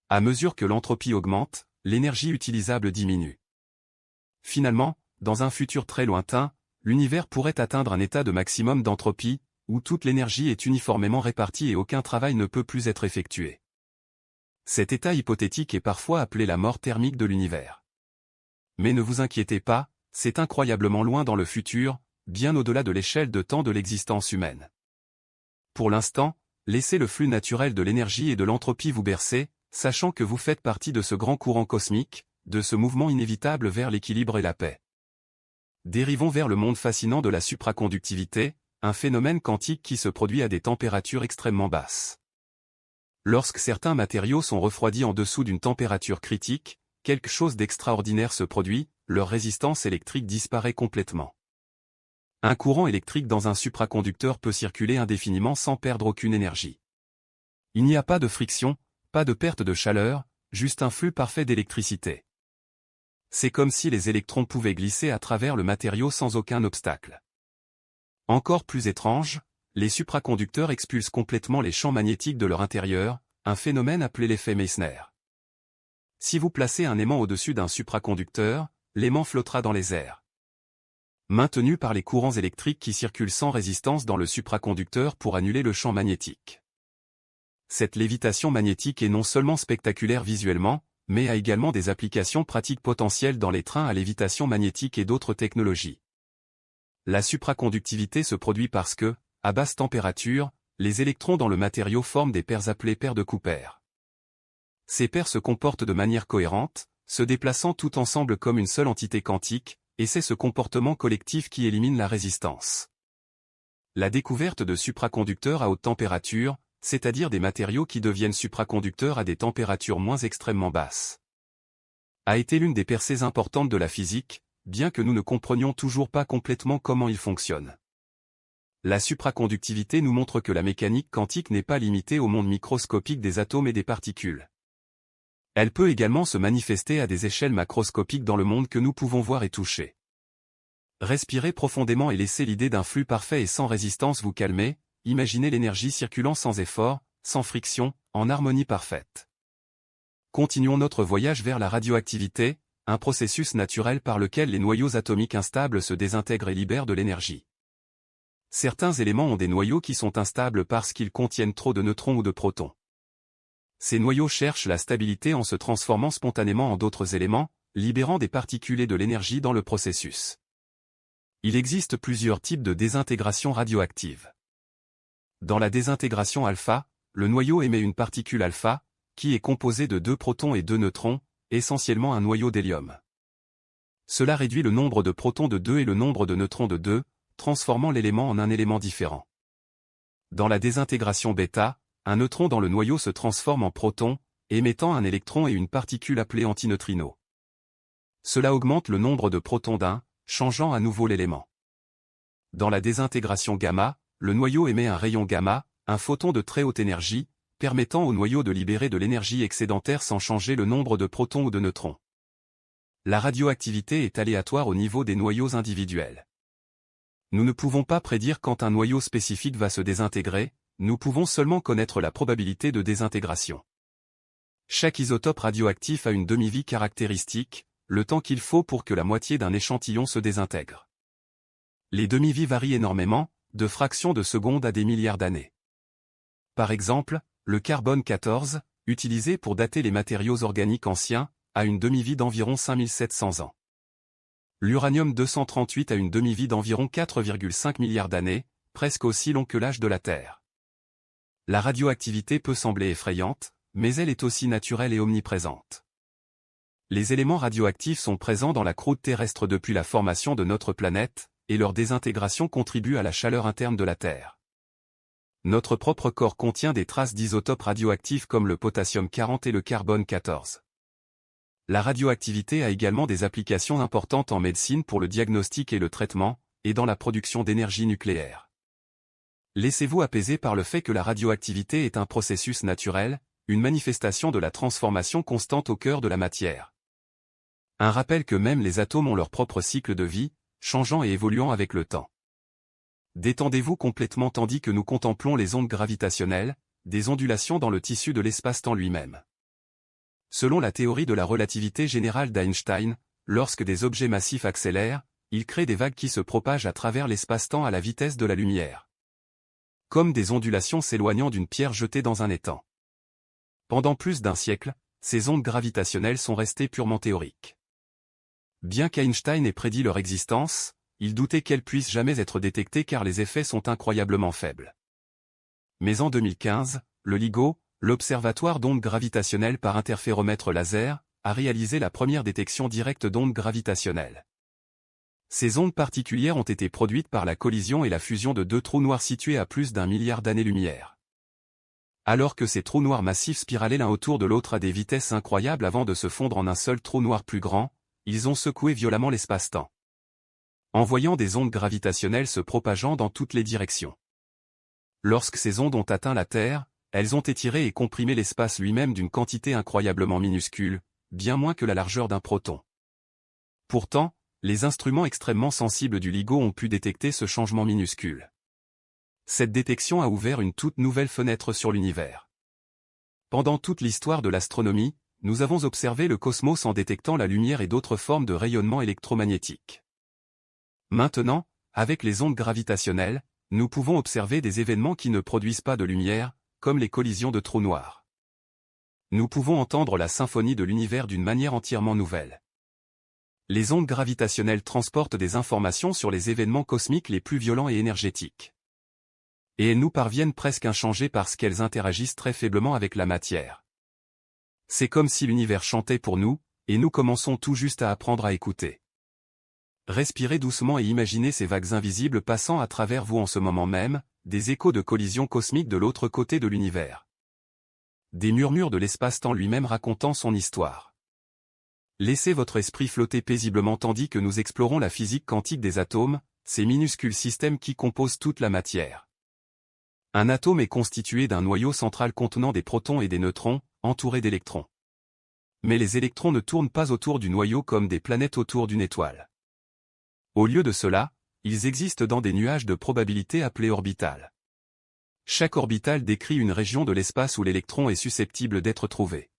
À mesure que l'entropie augmente, l'énergie utilisable diminue. Finalement, dans un futur très lointain, l'univers pourrait atteindre un état de maximum d'entropie, où toute l'énergie est uniformément répartie et aucun travail ne peut plus être effectué. Cet état hypothétique est parfois appelé la mort thermique de l'univers. Mais ne vous inquiétez pas, c'est incroyablement loin dans le futur, bien au-delà de l'échelle de temps de l'existence humaine. Pour l'instant, laissez le flux naturel de l'énergie et de l'entropie vous bercer, sachant que vous faites partie de ce grand courant cosmique, de ce mouvement inévitable vers l'équilibre et la paix. Dérivons vers le monde fascinant de la supraconductivité, un phénomène quantique qui se produit à des températures extrêmement basses. Lorsque certains matériaux sont refroidis en dessous d'une température critique, quelque chose d'extraordinaire se produit, leur résistance électrique disparaît complètement. Un courant électrique dans un supraconducteur peut circuler indéfiniment sans perdre aucune énergie. Il n'y a pas de friction, pas de perte de chaleur, juste un flux parfait d'électricité. C'est comme si les électrons pouvaient glisser à travers le matériau sans aucun obstacle. Encore plus étrange, les supraconducteurs expulsent complètement les champs magnétiques de leur intérieur, un phénomène appelé l'effet Meissner. Si vous placez un aimant au-dessus d'un supraconducteur, l'aimant flottera dans les airs. Maintenu par les courants électriques qui circulent sans résistance dans le supraconducteur pour annuler le champ magnétique. Cette lévitation magnétique est non seulement spectaculaire visuellement, mais a également des applications pratiques potentielles dans les trains à lévitation magnétique et d'autres technologies. La supraconductivité se produit parce que, à basse température, les électrons dans le matériau forment des paires appelées paires de Cooper. Ces paires se comportent de manière cohérente, se déplaçant tout ensemble comme une seule entité quantique, et c'est ce comportement collectif qui élimine la résistance. La découverte de supraconducteurs à haute température, c'est-à-dire des matériaux qui deviennent supraconducteurs à des températures moins extrêmement basses, a été l'une des percées importantes de la physique, bien que nous ne comprenions toujours pas complètement comment ils fonctionnent. La supraconductivité nous montre que la mécanique quantique n'est pas limitée au monde microscopique des atomes et des particules. Elle peut également se manifester à des échelles macroscopiques dans le monde que nous pouvons voir et toucher. Respirez profondément et laissez l'idée d'un flux parfait et sans résistance vous calmer, imaginez l'énergie circulant sans effort, sans friction, en harmonie parfaite. Continuons notre voyage vers la radioactivité, un processus naturel par lequel les noyaux atomiques instables se désintègrent et libèrent de l'énergie. Certains éléments ont des noyaux qui sont instables parce qu'ils contiennent trop de neutrons ou de protons. Ces noyaux cherchent la stabilité en se transformant spontanément en d'autres éléments, libérant des particules et de l'énergie dans le processus. Il existe plusieurs types de désintégration radioactive. Dans la désintégration alpha, le noyau émet une particule alpha, qui est composée de 2 protons et 2 neutrons, essentiellement un noyau d'hélium. Cela réduit le nombre de protons de 2 et le nombre de neutrons de 2, transformant l'élément en un élément différent. Dans la désintégration bêta, un neutron dans le noyau se transforme en proton, émettant un électron et une particule appelée antineutrino. Cela augmente le nombre de protons d'un, changeant à nouveau l'élément. Dans la désintégration gamma, le noyau émet un rayon gamma, un photon de très haute énergie, permettant au noyau de libérer de l'énergie excédentaire sans changer le nombre de protons ou de neutrons. La radioactivité est aléatoire au niveau des noyaux individuels. Nous ne pouvons pas prédire quand un noyau spécifique va se désintégrer, nous pouvons seulement connaître la probabilité de désintégration. Chaque isotope radioactif a une demi-vie caractéristique, le temps qu'il faut pour que la moitié d'un échantillon se désintègre. Les demi-vies varient énormément, de fractions de seconde à des milliards d'années. Par exemple, le carbone 14, utilisé pour dater les matériaux organiques anciens, a une demi-vie d'environ 5700 ans. L'uranium 238 a une demi-vie d'environ 4,5 milliards d'années, presque aussi long que l'âge de la Terre. La radioactivité peut sembler effrayante, mais elle est aussi naturelle et omniprésente. Les éléments radioactifs sont présents dans la croûte terrestre depuis la formation de notre planète, et leur désintégration contribue à la chaleur interne de la Terre. Notre propre corps contient des traces d'isotopes radioactifs comme le potassium 40 et le carbone 14. La radioactivité a également des applications importantes en médecine pour le diagnostic et le traitement, et dans la production d'énergie nucléaire. Laissez-vous apaiser par le fait que la radioactivité est un processus naturel, une manifestation de la transformation constante au cœur de la matière. Un rappel que même les atomes ont leur propre cycle de vie, changeant et évoluant avec le temps. Détendez-vous complètement tandis que nous contemplons les ondes gravitationnelles, des ondulations dans le tissu de l'espace-temps lui-même. Selon la théorie de la relativité générale d'Einstein, lorsque des objets massifs accélèrent, ils créent des vagues qui se propagent à travers l'espace-temps à la vitesse de la lumière. Comme des ondulations s'éloignant d'une pierre jetée dans un étang. Pendant plus d'un siècle, ces ondes gravitationnelles sont restées purement théoriques. Bien qu'Einstein ait prédit leur existence, il doutait qu'elles puissent jamais être détectées car les effets sont incroyablement faibles. Mais en 2015, le LIGO, l'Observatoire d'ondes gravitationnelles par interféromètre laser, a réalisé la première détection directe d'ondes gravitationnelles. Ces ondes particulières ont été produites par la collision et la fusion de 2 trous noirs situés à plus d'1 milliard d'années-lumière. Alors que ces trous noirs massifs spiralaient l'un autour de l'autre à des vitesses incroyables avant de se fondre en un seul trou noir plus grand, ils ont secoué violemment l'espace-temps, envoyant des ondes gravitationnelles se propageant dans toutes les directions. Lorsque ces ondes ont atteint la Terre, elles ont étiré et comprimé l'espace lui-même d'une quantité incroyablement minuscule, bien moins que la largeur d'un proton. Pourtant, les instruments extrêmement sensibles du LIGO ont pu détecter ce changement minuscule. Cette détection a ouvert une toute nouvelle fenêtre sur l'univers. Pendant toute l'histoire de l'astronomie, nous avons observé le cosmos en détectant la lumière et d'autres formes de rayonnement électromagnétique. Maintenant, avec les ondes gravitationnelles, nous pouvons observer des événements qui ne produisent pas de lumière, comme les collisions de trous noirs. Nous pouvons entendre la symphonie de l'univers d'une manière entièrement nouvelle. Les ondes gravitationnelles transportent des informations sur les événements cosmiques les plus violents et énergétiques. Et elles nous parviennent presque inchangées parce qu'elles interagissent très faiblement avec la matière. C'est comme si l'univers chantait pour nous, et nous commençons tout juste à apprendre à écouter. Respirez doucement et imaginez ces vagues invisibles passant à travers vous en ce moment même, des échos de collisions cosmiques de l'autre côté de l'univers. Des murmures de l'espace-temps lui-même racontant son histoire. Laissez votre esprit flotter paisiblement tandis que nous explorons la physique quantique des atomes, ces minuscules systèmes qui composent toute la matière. Un atome est constitué d'un noyau central contenant des protons et des neutrons, entourés d'électrons. Mais les électrons ne tournent pas autour du noyau comme des planètes autour d'une étoile. Au lieu de cela, ils existent dans des nuages de probabilité appelés orbitales. Chaque orbital décrit une région de l'espace où l'électron est susceptible d'être trouvé.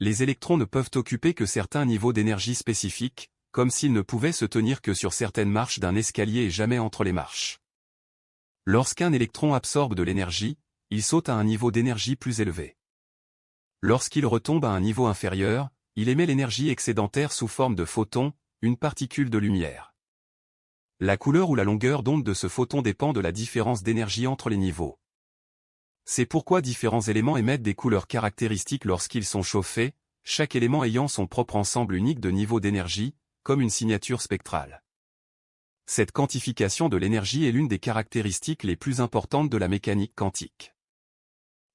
Les électrons ne peuvent occuper que certains niveaux d'énergie spécifiques, comme s'ils ne pouvaient se tenir que sur certaines marches d'un escalier et jamais entre les marches. Lorsqu'un électron absorbe de l'énergie, il saute à un niveau d'énergie plus élevé. Lorsqu'il retombe à un niveau inférieur, il émet l'énergie excédentaire sous forme de photon, une particule de lumière. La couleur ou la longueur d'onde de ce photon dépend de la différence d'énergie entre les niveaux. C'est pourquoi différents éléments émettent des couleurs caractéristiques lorsqu'ils sont chauffés, chaque élément ayant son propre ensemble unique de niveaux d'énergie, comme une signature spectrale. Cette quantification de l'énergie est l'une des caractéristiques les plus importantes de la mécanique quantique.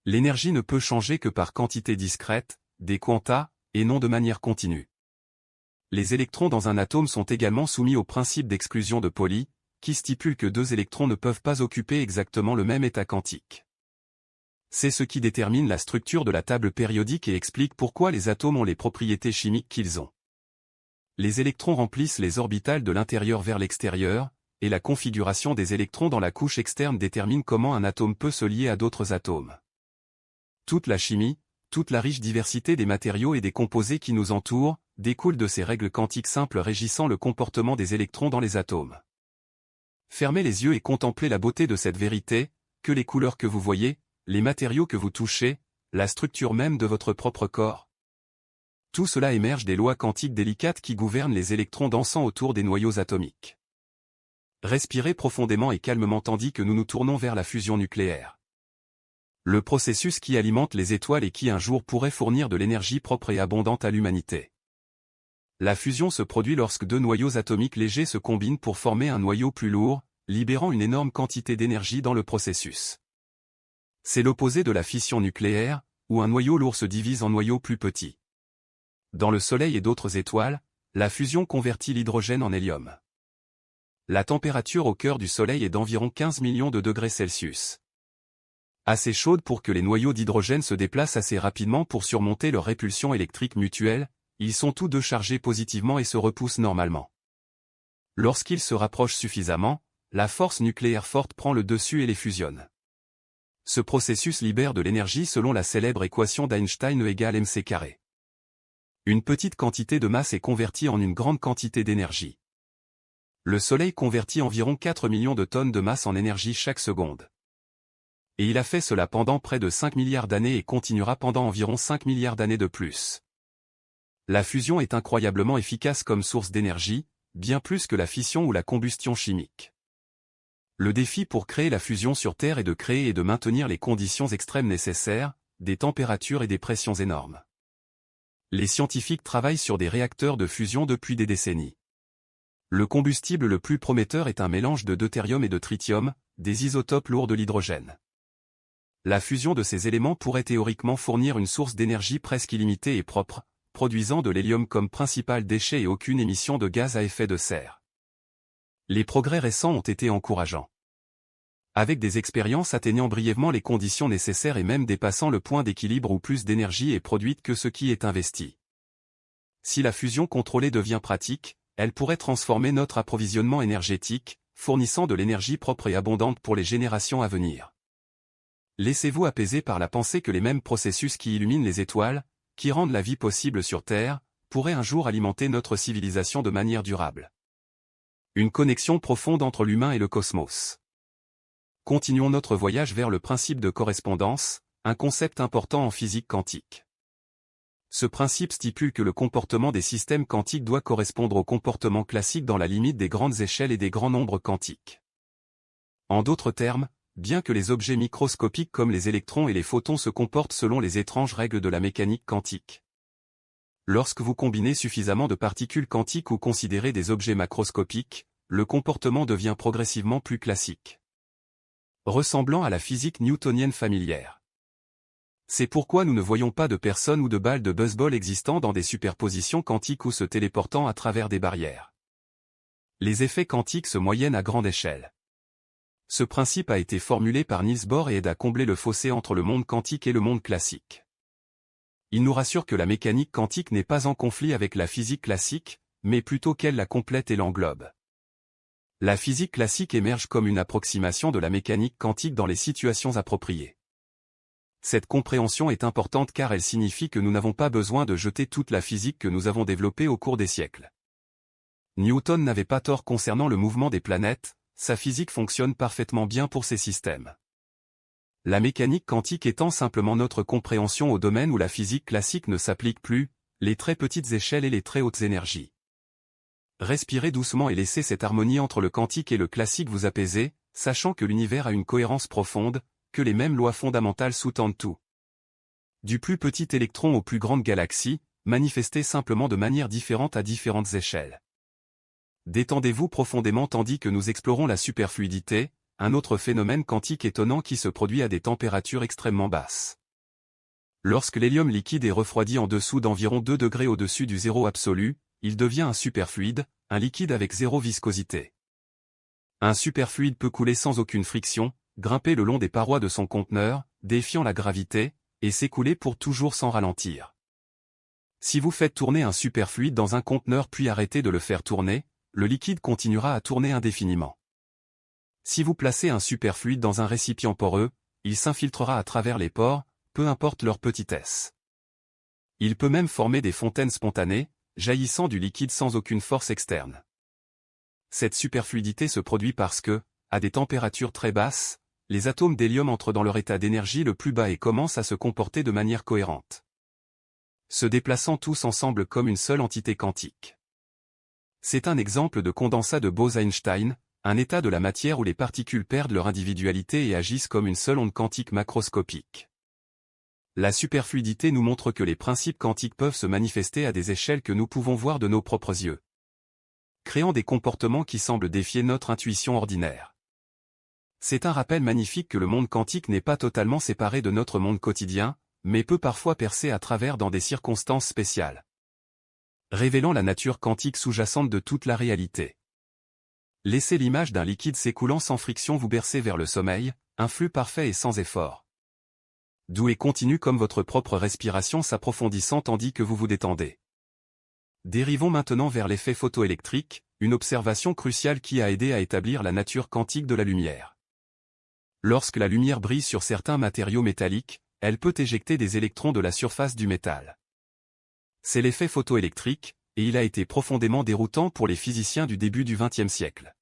L'énergie ne peut changer que par quantité discrète, des quanta, et non de manière continue. Les électrons dans un atome sont également soumis au principe d'exclusion de Pauli, qui stipule que deux électrons ne peuvent pas occuper exactement le même état quantique. C'est ce qui détermine la structure de la table périodique et explique pourquoi les atomes ont les propriétés chimiques qu'ils ont. Les électrons remplissent les orbitales de l'intérieur vers l'extérieur, et la configuration des électrons dans la couche externe détermine comment un atome peut se lier à d'autres atomes. Toute la chimie, toute la riche diversité des matériaux et des composés qui nous entourent, découle de ces règles quantiques simples régissant le comportement des électrons dans les atomes. Fermez les yeux et contemplez la beauté de cette vérité, que les couleurs que vous voyez, les matériaux que vous touchez, la structure même de votre propre corps. Tout cela émerge des lois quantiques délicates qui gouvernent les électrons dansant autour des noyaux atomiques. Respirez profondément et calmement tandis que nous nous tournons vers la fusion nucléaire. Le processus qui alimente les étoiles et qui un jour pourrait fournir de l'énergie propre et abondante à l'humanité. La fusion se produit lorsque deux noyaux atomiques légers se combinent pour former un noyau plus lourd, libérant une énorme quantité d'énergie dans le processus. C'est l'opposé de la fission nucléaire, où un noyau lourd se divise en noyaux plus petits. Dans le Soleil et d'autres étoiles, la fusion convertit l'hydrogène en hélium. La température au cœur du Soleil est d'environ 15 millions de degrés Celsius. Assez chaude pour que les noyaux d'hydrogène se déplacent assez rapidement pour surmonter leur répulsion électrique mutuelle, ils sont tous deux chargés positivement et se repoussent normalement. Lorsqu'ils se rapprochent suffisamment, la force nucléaire forte prend le dessus et les fusionne. Ce processus libère de l'énergie selon la célèbre équation d'Einstein E = mc². Une petite quantité de masse est convertie en une grande quantité d'énergie. Le Soleil convertit environ 4 millions de tonnes de masse en énergie chaque seconde. Et il a fait cela pendant près de 5 milliards d'années et continuera pendant environ 5 milliards d'années de plus. La fusion est incroyablement efficace comme source d'énergie, bien plus que la fission ou la combustion chimique. Le défi pour créer la fusion sur Terre est de créer et de maintenir les conditions extrêmes nécessaires, des températures et des pressions énormes. Les scientifiques travaillent sur des réacteurs de fusion depuis des décennies. Le combustible le plus prometteur est un mélange de deutérium et de tritium, des isotopes lourds de l'hydrogène. La fusion de ces éléments pourrait théoriquement fournir une source d'énergie presque illimitée et propre, produisant de l'hélium comme principal déchet et aucune émission de gaz à effet de serre. Les progrès récents ont été encourageants. Avec des expériences atteignant brièvement les conditions nécessaires et même dépassant le point d'équilibre où plus d'énergie est produite que ce qui est investi. Si la fusion contrôlée devient pratique, elle pourrait transformer notre approvisionnement énergétique, fournissant de l'énergie propre et abondante pour les générations à venir. Laissez-vous apaiser par la pensée que les mêmes processus qui illuminent les étoiles, qui rendent la vie possible sur Terre, pourraient un jour alimenter notre civilisation de manière durable. Une connexion profonde entre l'humain et le cosmos. Continuons notre voyage vers le principe de correspondance, un concept important en physique quantique. Ce principe stipule que le comportement des systèmes quantiques doit correspondre au comportement classique dans la limite des grandes échelles et des grands nombres quantiques. En d'autres termes, bien que les objets microscopiques comme les électrons et les photons se comportent selon les étranges règles de la mécanique quantique, Lorsque vous combinez suffisamment de particules quantiques ou considérez des objets macroscopiques, le comportement devient progressivement plus classique, ressemblant à la physique newtonienne familière. C'est pourquoi nous ne voyons pas de personnes ou de balles de baseball existant dans des superpositions quantiques ou se téléportant à travers des barrières. Les effets quantiques se moyennent à grande échelle. Ce principe a été formulé par Niels Bohr et aide à combler le fossé entre le monde quantique et le monde classique. Il nous rassure que la mécanique quantique n'est pas en conflit avec la physique classique, mais plutôt qu'elle la complète et l'englobe. La physique classique émerge comme une approximation de la mécanique quantique dans les situations appropriées. Cette compréhension est importante car elle signifie que nous n'avons pas besoin de jeter toute la physique que nous avons développée au cours des siècles. Newton n'avait pas tort concernant le mouvement des planètes, sa physique fonctionne parfaitement bien pour ces systèmes. La mécanique quantique étant simplement notre compréhension au domaine où la physique classique ne s'applique plus, les très petites échelles et les très hautes énergies. Respirez doucement et laissez cette harmonie entre le quantique et le classique vous apaiser, sachant que l'univers a une cohérence profonde, que les mêmes lois fondamentales sous-tendent tout. Du plus petit électron aux plus grandes galaxies, manifestées simplement de manière différente à différentes échelles. Détendez-vous profondément tandis que nous explorons la superfluidité, un autre phénomène quantique étonnant qui se produit à des températures extrêmement basses. Lorsque l'hélium liquide est refroidi en dessous d'environ 2 degrés au-dessus du zéro absolu, il devient un superfluide, un liquide avec zéro viscosité. Un superfluide peut couler sans aucune friction, grimper le long des parois de son conteneur, défiant la gravité, et s'écouler pour toujours sans ralentir. Si vous faites tourner un superfluide dans un conteneur puis arrêtez de le faire tourner, le liquide continuera à tourner indéfiniment. Si vous placez un superfluide dans un récipient poreux, il s'infiltrera à travers les pores, peu importe leur petitesse. Il peut même former des fontaines spontanées, jaillissant du liquide sans aucune force externe. Cette superfluidité se produit parce que, à des températures très basses, les atomes d'hélium entrent dans leur état d'énergie le plus bas et commencent à se comporter de manière cohérente, se déplaçant tous ensemble comme une seule entité quantique. C'est un exemple de condensat de Bose-Einstein, un état de la matière où les particules perdent leur individualité et agissent comme une seule onde quantique macroscopique. La superfluidité nous montre que les principes quantiques peuvent se manifester à des échelles que nous pouvons voir de nos propres yeux, créant des comportements qui semblent défier notre intuition ordinaire. C'est un rappel magnifique que le monde quantique n'est pas totalement séparé de notre monde quotidien, mais peut parfois percer à travers dans des circonstances spéciales, révélant la nature quantique sous-jacente de toute la réalité. Laissez l'image d'un liquide s'écoulant sans friction vous bercer vers le sommeil, un flux parfait et sans effort. Doux et continu comme votre propre respiration s'approfondissant tandis que vous vous détendez. Dérivons maintenant vers l'effet photoélectrique, une observation cruciale qui a aidé à établir la nature quantique de la lumière. Lorsque la lumière brille sur certains matériaux métalliques, elle peut éjecter des électrons de la surface du métal. C'est l'effet photoélectrique, et il a été profondément déroutant pour les physiciens du début du XXe siècle.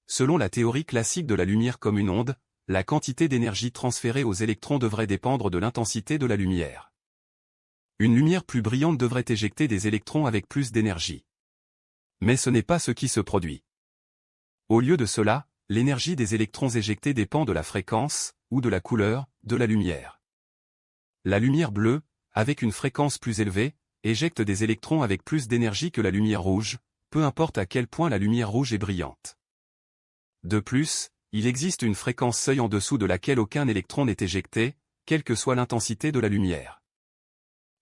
Selon la théorie classique de la lumière comme une onde, la quantité d'énergie transférée aux électrons devrait dépendre de l'intensité de la lumière. Une lumière plus brillante devrait éjecter des électrons avec plus d'énergie. Mais ce n'est pas ce qui se produit. Au lieu de cela, l'énergie des électrons éjectés dépend de la fréquence, ou de la couleur, de la lumière. La lumière bleue, avec une fréquence plus élevée, éjecte des électrons avec plus d'énergie que la lumière rouge, peu importe à quel point la lumière rouge est brillante. De plus, il existe une fréquence seuil en dessous de laquelle aucun électron n'est éjecté, quelle que soit l'intensité de la lumière.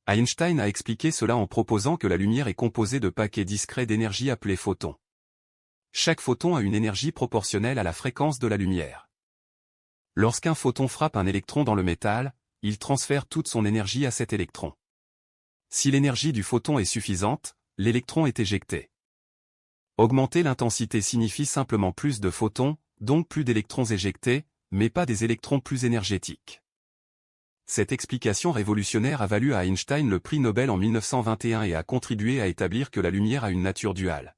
Einstein a expliqué cela en proposant que la lumière est composée de paquets discrets d'énergie appelés photons. Chaque photon a une énergie proportionnelle à la fréquence de la lumière. Lorsqu'un photon frappe un électron dans le métal, il transfère toute son énergie à cet électron. Si l'énergie du photon est suffisante, l'électron est éjecté. Augmenter l'intensité signifie simplement plus de photons, donc plus d'électrons éjectés, mais pas des électrons plus énergétiques. Cette explication révolutionnaire a valu à Einstein le prix Nobel en 1921 et a contribué à établir que la lumière a une nature duale,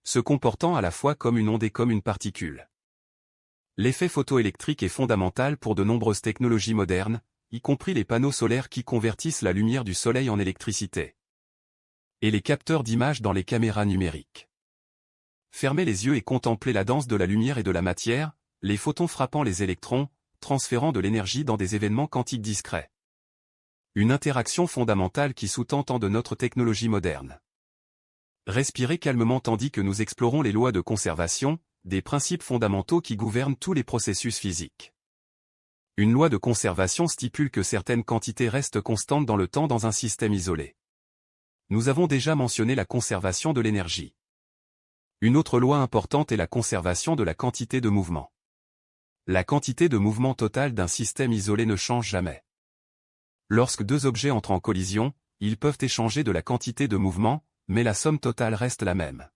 se comportant à la fois comme une onde et comme une particule. L'effet photoélectrique est fondamental pour de nombreuses technologies modernes, y compris les panneaux solaires qui convertissent la lumière du soleil en électricité, et les capteurs d'images dans les caméras numériques. Fermez les yeux et contemplez la danse de la lumière et de la matière, les photons frappant les électrons, transférant de l'énergie dans des événements quantiques discrets. Une interaction fondamentale qui sous-tend tant de notre technologie moderne. Respirez calmement tandis que nous explorons les lois de conservation, des principes fondamentaux qui gouvernent tous les processus physiques. Une loi de conservation stipule que certaines quantités restent constantes dans le temps dans un système isolé. Nous avons déjà mentionné la conservation de l'énergie. Une autre loi importante est la conservation de la quantité de mouvement. La quantité de mouvement total d'un système isolé ne change jamais. Lorsque deux objets entrent en collision, ils peuvent échanger de la quantité de mouvement, mais la somme totale reste la même.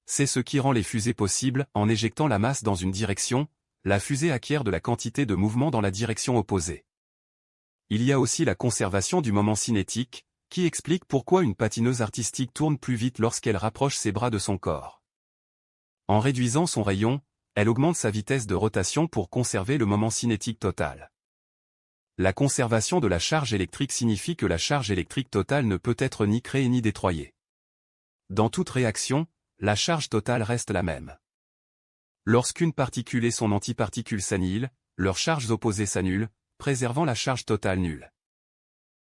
C'est ce qui rend les fusées possibles. En éjectant la masse dans une direction, la fusée acquiert de la quantité de mouvement dans la direction opposée. Il y a aussi la conservation du moment cinétique, qui explique pourquoi une patineuse artistique tourne plus vite lorsqu'elle rapproche ses bras de son corps. En réduisant son rayon, elle augmente sa vitesse de rotation pour conserver le moment cinétique total. La conservation de la charge électrique signifie que la charge électrique totale ne peut être ni créée ni détruite. Dans toute réaction, la charge totale reste la même. Lorsqu'une particule et son antiparticule s'annihilent, leurs charges opposées s'annulent, préservant la charge totale nulle.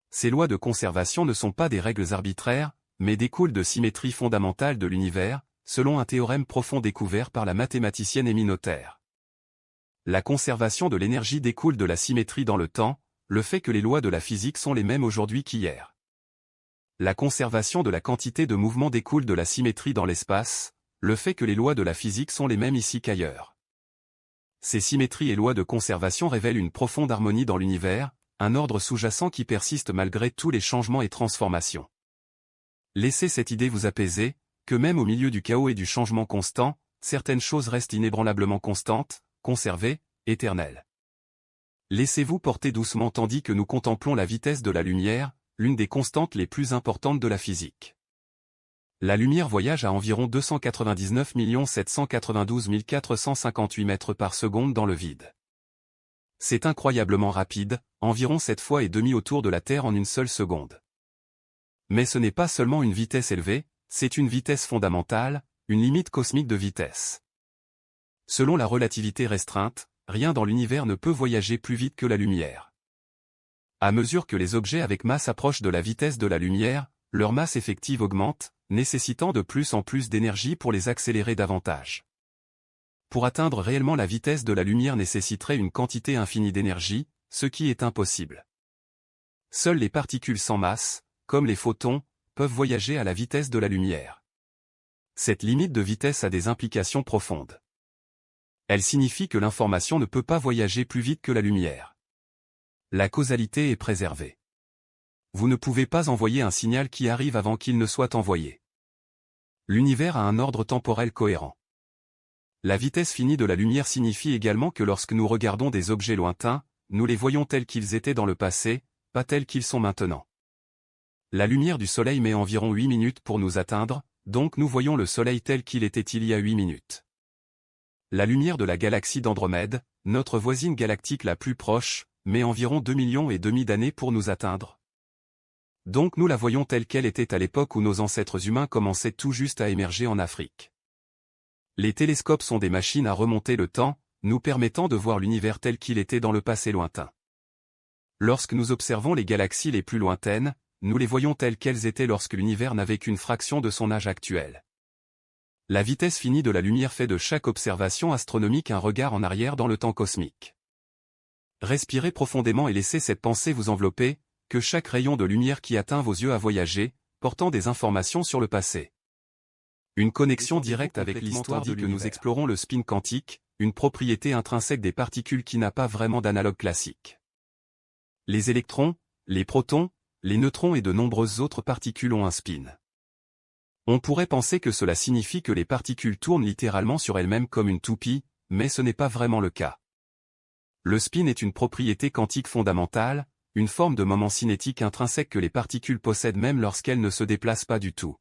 Ces lois de conservation ne sont pas des règles arbitraires, mais découlent de symétrie fondamentale de l'univers, selon un théorème profond découvert par la mathématicienne Emmy Noether. La conservation de l'énergie découle de la symétrie dans le temps, le fait que les lois de la physique sont les mêmes aujourd'hui qu'hier. La conservation de la quantité de mouvement découle de la symétrie dans l'espace, le fait que les lois de la physique sont les mêmes ici qu'ailleurs. Ces symétries et lois de conservation révèlent une profonde harmonie dans l'univers, un ordre sous-jacent qui persiste malgré tous les changements et transformations. Laissez cette idée vous apaiser, que même au milieu du chaos et du changement constant, certaines choses restent inébranlablement constantes, conservées, éternelles. Laissez-vous porter doucement tandis que nous contemplons la vitesse de la lumière, l'une des constantes les plus importantes de la physique. La lumière voyage à environ 299 792 458 mètres par seconde dans le vide. C'est incroyablement rapide, environ 7 fois et demi autour de la Terre en une seule seconde. Mais ce n'est pas seulement une vitesse élevée, c'est une vitesse fondamentale, une limite cosmique de vitesse. Selon la relativité restreinte, rien dans l'univers ne peut voyager plus vite que la lumière. À mesure que les objets avec masse approchent de la vitesse de la lumière, leur masse effective augmente, nécessitant de plus en plus d'énergie pour les accélérer davantage. Pour atteindre réellement la vitesse de la lumière nécessiterait une quantité infinie d'énergie, ce qui est impossible. Seules les particules sans masse, comme les photons, peuvent voyager à la vitesse de la lumière. Cette limite de vitesse a des implications profondes. Elle signifie que l'information ne peut pas voyager plus vite que la lumière. La causalité est préservée. Vous ne pouvez pas envoyer un signal qui arrive avant qu'il ne soit envoyé. L'univers a un ordre temporel cohérent. La vitesse finie de la lumière signifie également que lorsque nous regardons des objets lointains, nous les voyons tels qu'ils étaient dans le passé, pas tels qu'ils sont maintenant. La lumière du Soleil met environ 8 minutes pour nous atteindre, donc nous voyons le Soleil tel qu'il était il y a 8 minutes. La lumière de la galaxie d'Andromède, notre voisine galactique la plus proche, met environ 2,5 millions d'années pour nous atteindre. Donc nous la voyons telle qu'elle était à l'époque où nos ancêtres humains commençaient tout juste à émerger en Afrique. Les télescopes sont des machines à remonter le temps, nous permettant de voir l'univers tel qu'il était dans le passé lointain. Lorsque nous observons les galaxies les plus lointaines, nous les voyons telles qu'elles étaient lorsque l'univers n'avait qu'une fraction de son âge actuel. La vitesse finie de la lumière fait de chaque observation astronomique un regard en arrière dans le temps cosmique. Respirez profondément et laissez cette pensée vous envelopper, que chaque rayon de lumière qui atteint vos yeux a voyagé, portant des informations sur le passé. Une connexion directe avec l'histoire dit que nous explorons le spin quantique, une propriété intrinsèque des particules qui n'a pas vraiment d'analogue classique. Les électrons, les protons, les neutrons et de nombreuses autres particules ont un spin. On pourrait penser que cela signifie que les particules tournent littéralement sur elles-mêmes comme une toupie, mais ce n'est pas vraiment le cas. Le spin est une propriété quantique fondamentale, une forme de moment cinétique intrinsèque que les particules possèdent même lorsqu'elles ne se déplacent pas du tout.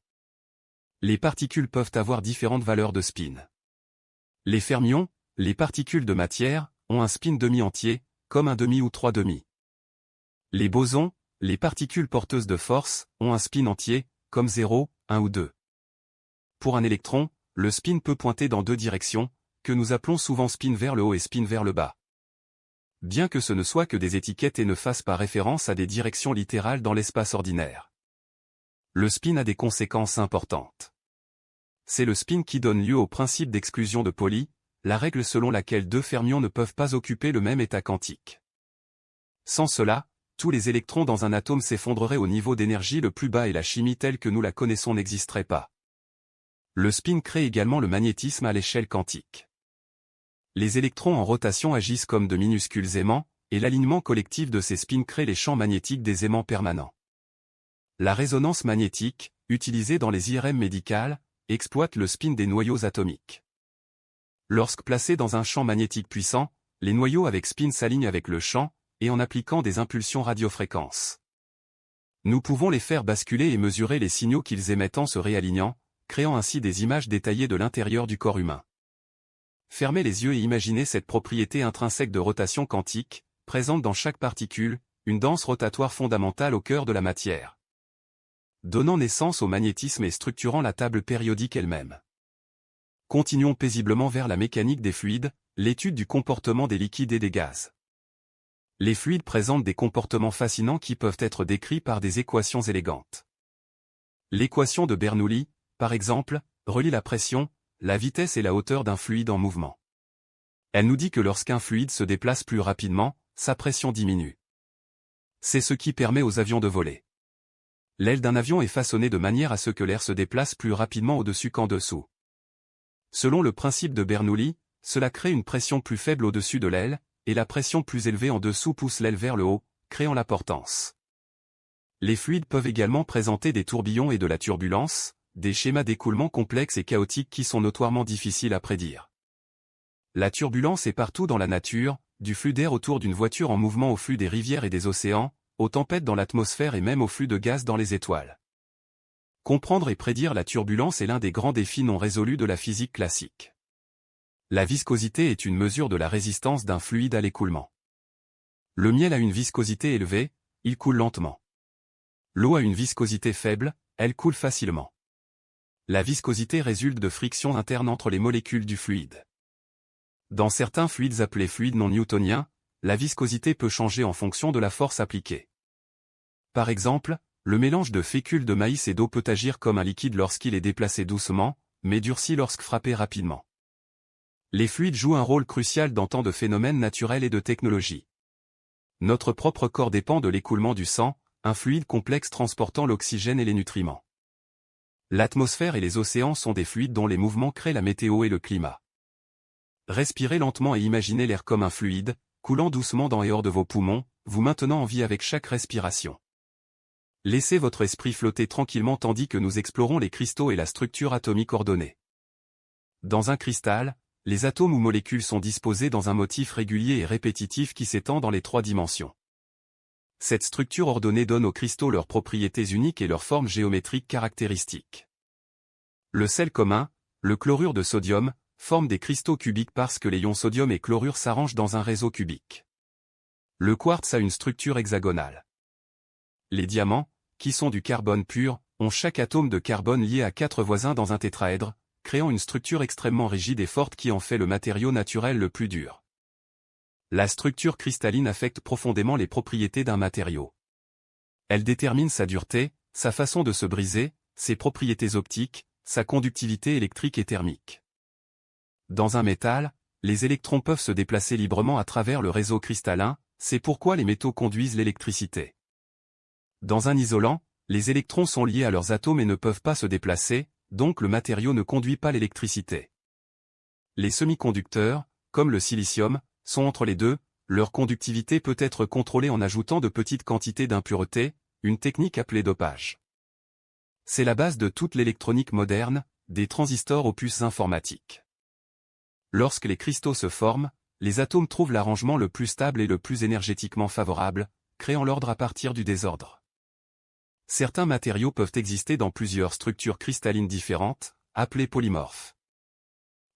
Les particules peuvent avoir différentes valeurs de spin. Les fermions, les particules de matière, ont un spin demi-entier, comme un demi ou 3 demi. Les bosons, les particules porteuses de force, ont un spin entier, comme 0, 1 ou 2. Pour un électron, le spin peut pointer dans deux directions, que nous appelons souvent spin vers le haut et spin vers le bas. bien que ce ne soit que des étiquettes et ne fassent pas référence à des directions littérales dans l'espace ordinaire. Le spin a des conséquences importantes. C'est le spin qui donne lieu au principe d'exclusion de Pauli, la règle selon laquelle deux fermions ne peuvent pas occuper le même état quantique. Sans cela, tous les électrons dans un atome s'effondreraient au niveau d'énergie le plus bas et la chimie telle que nous la connaissons n'existerait pas. Le spin crée également le magnétisme à l'échelle quantique. Les électrons en rotation agissent comme de minuscules aimants, et l'alignement collectif de ces spins crée les champs magnétiques des aimants permanents. La résonance magnétique, utilisée dans les IRM médicales, exploite le spin des noyaux atomiques. Lorsque placés dans un champ magnétique puissant, les noyaux avec spin s'alignent avec le champ, et en appliquant des impulsions radiofréquences. Nous pouvons les faire basculer et mesurer les signaux qu'ils émettent en se réalignant, créant ainsi des images détaillées de l'intérieur du corps humain. Fermez les yeux et imaginez cette propriété intrinsèque de rotation quantique, présente dans chaque particule, une danse rotatoire fondamentale au cœur de la matière, donnant naissance au magnétisme et structurant la table périodique elle-même. Continuons paisiblement vers la mécanique des fluides, l'étude du comportement des liquides et des gaz. Les fluides présentent des comportements fascinants qui peuvent être décrits par des équations élégantes. L'équation de Bernoulli, par exemple, relie la pression, la vitesse et la hauteur d'un fluide en mouvement. Elle nous dit que lorsqu'un fluide se déplace plus rapidement, sa pression diminue. C'est ce qui permet aux avions de voler. L'aile d'un avion est façonnée de manière à ce que l'air se déplace plus rapidement au-dessus qu'en dessous. Selon le principe de Bernoulli, cela crée une pression plus faible au-dessus de l'aile, et la pression plus élevée en dessous pousse l'aile vers le haut, créant la portance. Les fluides peuvent également présenter des tourbillons et de la turbulence, des schémas d'écoulement complexes et chaotiques qui sont notoirement difficiles à prédire. La turbulence est partout dans la nature, du flux d'air autour d'une voiture en mouvement au flux des rivières et des océans, aux tempêtes dans l'atmosphère et même au flux de gaz dans les étoiles. Comprendre et prédire la turbulence est l'un des grands défis non résolus de la physique classique. La viscosité est une mesure de la résistance d'un fluide à l'écoulement. Le miel a une viscosité élevée, il coule lentement. L'eau a une viscosité faible, elle coule facilement. La viscosité résulte de frictions internes entre les molécules du fluide. Dans certains fluides appelés fluides non newtoniens, la viscosité peut changer en fonction de la force appliquée. Par exemple, le mélange de fécule de maïs et d'eau peut agir comme un liquide lorsqu'il est déplacé doucement, mais durci lorsque frappé rapidement. Les fluides jouent un rôle crucial dans tant de phénomènes naturels et de technologies. Notre propre corps dépend de l'écoulement du sang, un fluide complexe transportant l'oxygène et les nutriments. L'atmosphère et les océans sont des fluides dont les mouvements créent la météo et le climat. Respirez lentement et imaginez l'air comme un fluide, coulant doucement dans et hors de vos poumons, vous maintenant en vie avec chaque respiration. Laissez votre esprit flotter tranquillement tandis que nous explorons les cristaux et la structure atomique ordonnée. Dans un cristal, les atomes ou molécules sont disposés dans un motif régulier et répétitif qui s'étend dans les 3 dimensions. Cette structure ordonnée donne aux cristaux leurs propriétés uniques et leurs formes géométriques caractéristiques. Le sel commun, le chlorure de sodium, forme des cristaux cubiques parce que les ions sodium et chlorure s'arrangent dans un réseau cubique. Le quartz a une structure hexagonale. Les diamants, qui sont du carbone pur, ont chaque atome de carbone lié à 4 voisins dans un tétraèdre, créant une structure extrêmement rigide et forte qui en fait le matériau naturel le plus dur. La structure cristalline affecte profondément les propriétés d'un matériau. Elle détermine sa dureté, sa façon de se briser, ses propriétés optiques, sa conductivité électrique et thermique. Dans un métal, les électrons peuvent se déplacer librement à travers le réseau cristallin, c'est pourquoi les métaux conduisent l'électricité. Dans un isolant, les électrons sont liés à leurs atomes et ne peuvent pas se déplacer, donc le matériau ne conduit pas l'électricité. Les semi-conducteurs, comme le silicium, sont entre les deux, leur conductivité peut être contrôlée en ajoutant de petites quantités d'impuretés, une technique appelée dopage. C'est la base de toute l'électronique moderne, des transistors aux puces informatiques. Lorsque les cristaux se forment, les atomes trouvent l'arrangement le plus stable et le plus énergétiquement favorable, créant l'ordre à partir du désordre. Certains matériaux peuvent exister dans plusieurs structures cristallines différentes, appelées polymorphes.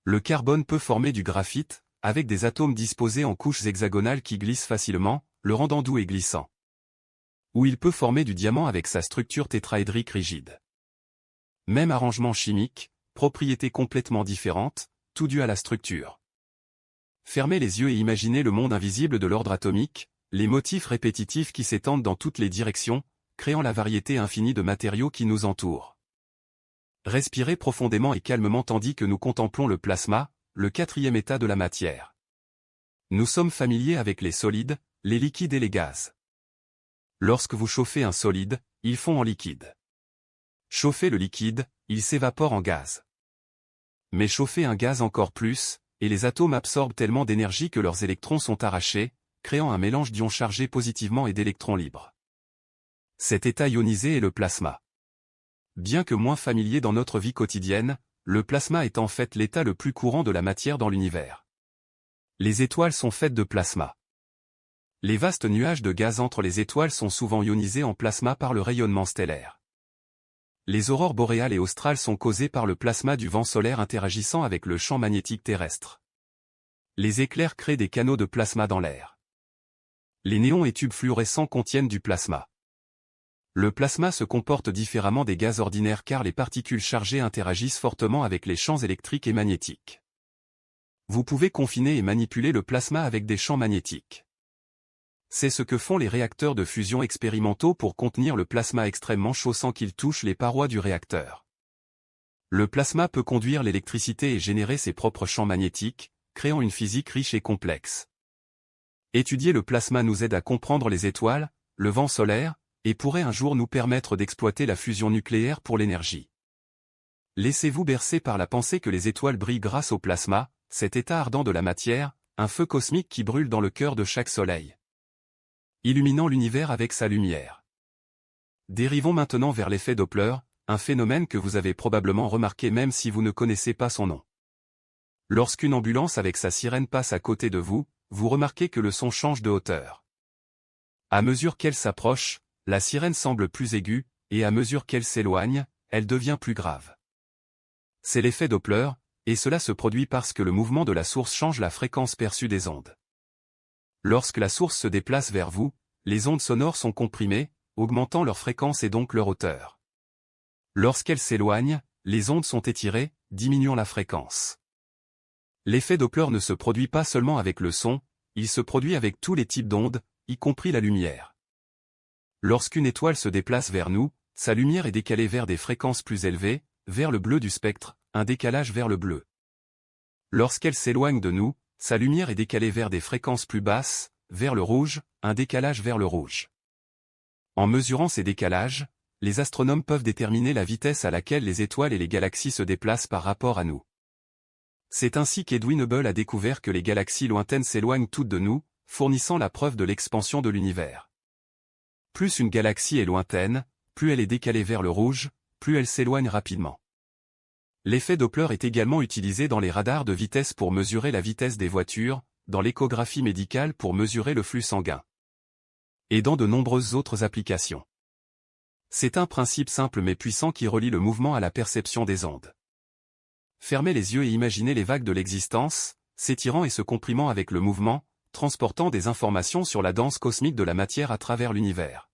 Le carbone peut former du graphite, avec des atomes disposés en couches hexagonales qui glissent facilement, le rendant doux et glissant. Ou il peut former du diamant avec sa structure tétraédrique rigide. Même arrangement chimique, propriétés complètement différentes, tout dû à la structure. Fermez les yeux et imaginez le monde invisible de l'ordre atomique, les motifs répétitifs qui s'étendent dans toutes les directions, créant la variété infinie de matériaux qui nous entourent. Respirez profondément et calmement tandis que nous contemplons le plasma, le quatrième état de la matière. Nous sommes familiers avec les solides, les liquides et les gaz. Lorsque vous chauffez un solide, il fond en liquide. Chauffez le liquide, il s'évapore en gaz. Mais chauffez un gaz encore plus, et les atomes absorbent tellement d'énergie que leurs électrons sont arrachés, créant un mélange d'ions chargés positivement et d'électrons libres. Cet état ionisé est le plasma. Bien que moins familier dans notre vie quotidienne, le plasma est en fait l'état le plus courant de la matière dans l'univers. Les étoiles sont faites de plasma. Les vastes nuages de gaz entre les étoiles sont souvent ionisés en plasma par le rayonnement stellaire. Les aurores boréales et australes sont causées par le plasma du vent solaire interagissant avec le champ magnétique terrestre. Les éclairs créent des canaux de plasma dans l'air. Les néons et tubes fluorescents contiennent du plasma. Le plasma se comporte différemment des gaz ordinaires car les particules chargées interagissent fortement avec les champs électriques et magnétiques. Vous pouvez confiner et manipuler le plasma avec des champs magnétiques. C'est ce que font les réacteurs de fusion expérimentaux pour contenir le plasma extrêmement chaud sans qu'il touche les parois du réacteur. Le plasma peut conduire l'électricité et générer ses propres champs magnétiques, créant une physique riche et complexe. Étudier le plasma nous aide à comprendre les étoiles, le vent solaire, et pourrait un jour nous permettre d'exploiter la fusion nucléaire pour l'énergie. Laissez-vous bercer par la pensée que les étoiles brillent grâce au plasma, cet état ardent de la matière, un feu cosmique qui brûle dans le cœur de chaque soleil, illuminant l'univers avec sa lumière. Dérivons maintenant vers l'effet Doppler, un phénomène que vous avez probablement remarqué même si vous ne connaissez pas son nom. Lorsqu'une ambulance avec sa sirène passe à côté de vous, vous remarquez que le son change de hauteur. À mesure qu'elle s'approche, la sirène semble plus aiguë, et à mesure qu'elle s'éloigne, elle devient plus grave. C'est l'effet Doppler, et cela se produit parce que le mouvement de la source change la fréquence perçue des ondes. Lorsque la source se déplace vers vous, les ondes sonores sont comprimées, augmentant leur fréquence et donc leur hauteur. Lorsqu'elles s'éloignent, les ondes sont étirées, diminuant la fréquence. L'effet Doppler ne se produit pas seulement avec le son, il se produit avec tous les types d'ondes, y compris la lumière. Lorsqu'une étoile se déplace vers nous, sa lumière est décalée vers des fréquences plus élevées, vers le bleu du spectre, un décalage vers le bleu. Lorsqu'elle s'éloigne de nous, sa lumière est décalée vers des fréquences plus basses, vers le rouge, un décalage vers le rouge. En mesurant ces décalages, les astronomes peuvent déterminer la vitesse à laquelle les étoiles et les galaxies se déplacent par rapport à nous. C'est ainsi qu'Edwin Hubble a découvert que les galaxies lointaines s'éloignent toutes de nous, fournissant la preuve de l'expansion de l'univers. Plus une galaxie est lointaine, plus elle est décalée vers le rouge, plus elle s'éloigne rapidement. L'effet Doppler est également utilisé dans les radars de vitesse pour mesurer la vitesse des voitures, dans l'échographie médicale pour mesurer le flux sanguin, et dans de nombreuses autres applications. C'est un principe simple mais puissant qui relie le mouvement à la perception des ondes. Fermez les yeux et imaginez les vagues de l'existence, s'étirant et se comprimant avec le mouvement, transportant des informations sur la danse cosmique de la matière à travers l'univers.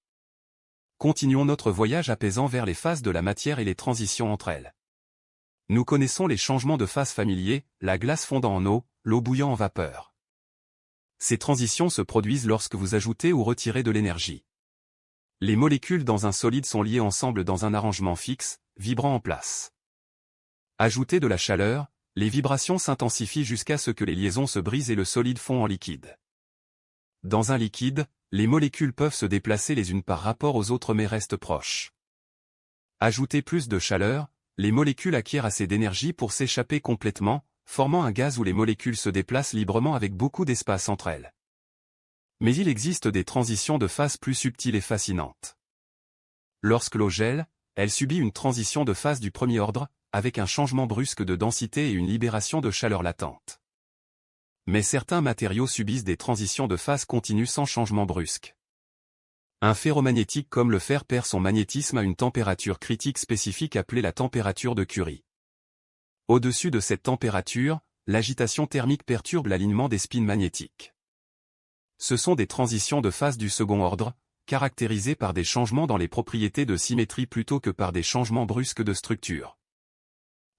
Continuons notre voyage apaisant vers les phases de la matière et les transitions entre elles. Nous connaissons les changements de phase familiers, la glace fondant en eau, l'eau bouillant en vapeur. Ces transitions se produisent lorsque vous ajoutez ou retirez de l'énergie. Les molécules dans un solide sont liées ensemble dans un arrangement fixe, vibrant en place. Ajoutez de la chaleur, les vibrations s'intensifient jusqu'à ce que les liaisons se brisent et le solide fond en liquide. Dans un liquide, les molécules peuvent se déplacer les unes par rapport aux autres mais restent proches. Ajoutez plus de chaleur, les molécules acquièrent assez d'énergie pour s'échapper complètement, formant un gaz où les molécules se déplacent librement avec beaucoup d'espace entre elles. Mais il existe des transitions de phase plus subtiles et fascinantes. Lorsque l'eau gèle, elle subit une transition de phase du premier ordre, avec un changement brusque de densité et une libération de chaleur latente. Mais certains matériaux subissent des transitions de phase continues sans changement brusque. Un ferromagnétique comme le fer perd son magnétisme à une température critique spécifique appelée la température de Curie. Au-dessus de cette température, l'agitation thermique perturbe l'alignement des spins magnétiques. Ce sont des transitions de phase du second ordre, caractérisées par des changements dans les propriétés de symétrie plutôt que par des changements brusques de structure.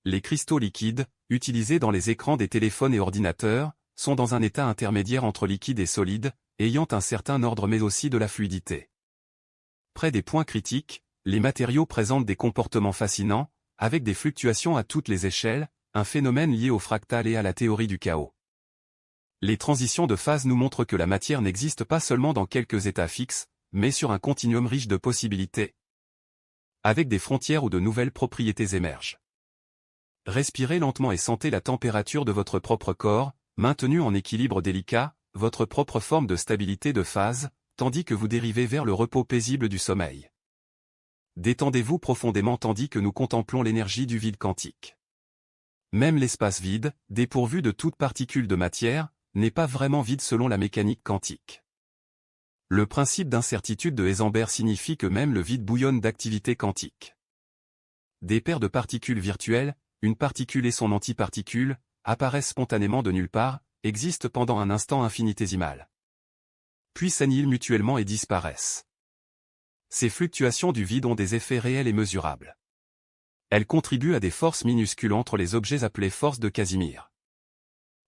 Les cristaux liquides, utilisés dans les écrans des téléphones et ordinateurs, sont dans un état intermédiaire entre liquide et solide, ayant un certain ordre mais aussi de la fluidité. Près des points critiques, les matériaux présentent des comportements fascinants, avec des fluctuations à toutes les échelles, un phénomène lié au fractal et à la théorie du chaos. Les transitions de phase nous montrent que la matière n'existe pas seulement dans quelques états fixes, mais sur un continuum riche de possibilités, avec des frontières où de nouvelles propriétés émergent. Respirez lentement et sentez la température de votre propre corps, maintenu en équilibre délicat, votre propre forme de stabilité de phase, tandis que vous dérivez vers le repos paisible du sommeil. Détendez-vous profondément tandis que nous contemplons l'énergie du vide quantique. Même l'espace vide, dépourvu de toute particule de matière, n'est pas vraiment vide selon la mécanique quantique. Le principe d'incertitude de Heisenberg signifie que même le vide bouillonne d'activité quantique. Des paires de particules virtuelles, une particule et son antiparticule, apparaissent spontanément de nulle part, existent pendant un instant infinitésimal. Puis s'annihilent mutuellement et disparaissent. Ces fluctuations du vide ont des effets réels et mesurables. Elles contribuent à des forces minuscules entre les objets appelées forces de Casimir.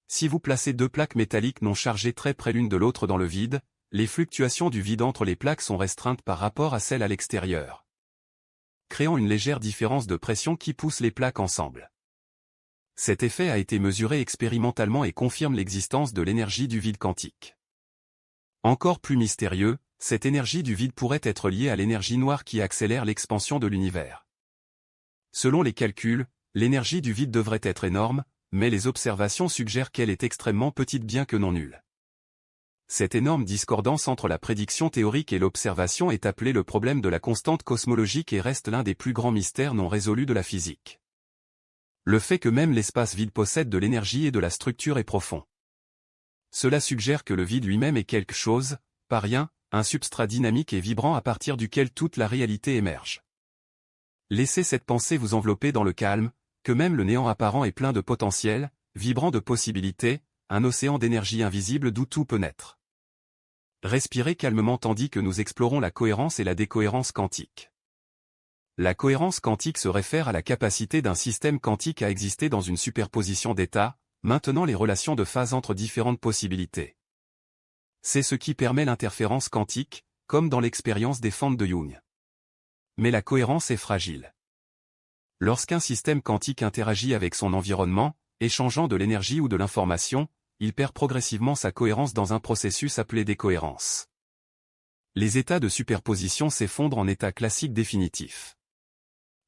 Si vous placez deux plaques métalliques non chargées très près l'une de l'autre dans le vide, les fluctuations du vide entre les plaques sont restreintes par rapport à celles à l'extérieur, créant une légère différence de pression qui pousse les plaques ensemble. Cet effet a été mesuré expérimentalement et confirme l'existence de l'énergie du vide quantique. Encore plus mystérieux, cette énergie du vide pourrait être liée à l'énergie noire qui accélère l'expansion de l'univers. Selon les calculs, l'énergie du vide devrait être énorme, mais les observations suggèrent qu'elle est extrêmement petite bien que non nulle. Cette énorme discordance entre la prédiction théorique et l'observation est appelée le problème de la constante cosmologique et reste l'un des plus grands mystères non résolus de la physique. Le fait que même l'espace vide possède de l'énergie et de la structure est profond. Cela suggère que le vide lui-même est quelque chose, pas rien, un substrat dynamique et vibrant à partir duquel toute la réalité émerge. Laissez cette pensée vous envelopper dans le calme, que même le néant apparent est plein de potentiel, vibrant de possibilités, un océan d'énergie invisible d'où tout peut naître. Respirez calmement tandis que nous explorons la cohérence et la décohérence quantique. La cohérence quantique se réfère à la capacité d'un système quantique à exister dans une superposition d'états, maintenant les relations de phase entre différentes possibilités. C'est ce qui permet l'interférence quantique, comme dans l'expérience des fentes de Young. Mais la cohérence est fragile. Lorsqu'un système quantique interagit avec son environnement, échangeant de l'énergie ou de l'information, il perd progressivement sa cohérence dans un processus appelé décohérence. Les états de superposition s'effondrent en état classique définitif.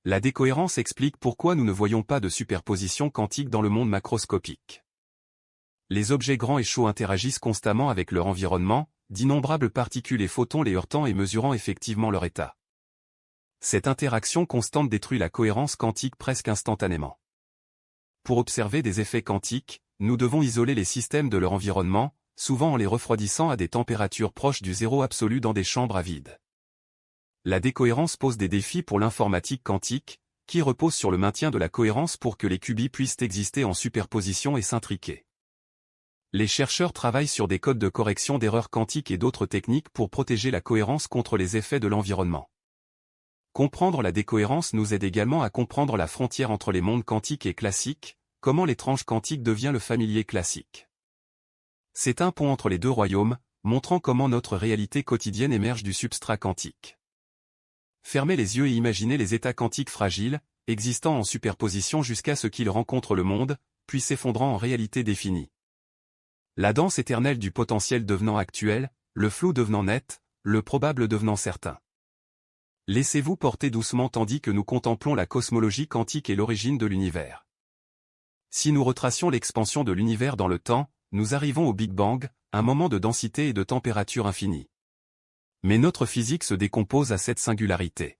La décohérence explique pourquoi nous ne voyons pas de superposition quantique dans le monde macroscopique. Les objets grands et chauds interagissent constamment avec leur environnement, d'innombrables particules et photons les heurtant et mesurant effectivement leur état. Cette interaction constante détruit la cohérence quantique presque instantanément. Pour observer des effets quantiques, nous devons isoler les systèmes de leur environnement, souvent en les refroidissant à des températures proches du zéro absolu dans des chambres à vide. La décohérence pose des défis pour l'informatique quantique, qui repose sur le maintien de la cohérence pour que les qubits puissent exister en superposition et s'intriquer. Les chercheurs travaillent sur des codes de correction d'erreurs quantiques et d'autres techniques pour protéger la cohérence contre les effets de l'environnement. Comprendre la décohérence nous aide également à comprendre la frontière entre les mondes quantiques et classiques, comment l'étrange quantique devient le familier classique. C'est un pont entre les deux royaumes, montrant comment notre réalité quotidienne émerge du substrat quantique. Fermez les yeux et imaginez les états quantiques fragiles, existant en superposition jusqu'à ce qu'ils rencontrent le monde, puis s'effondrant en réalité définie. La danse éternelle du potentiel devenant actuel, le flou devenant net, le probable devenant certain. Laissez-vous porter doucement tandis que nous contemplons la cosmologie quantique et l'origine de l'univers. Si nous retracions l'expansion de l'univers dans le temps, nous arrivons au Big Bang, un moment de densité et de température infinie. Mais notre physique se décompose à cette singularité.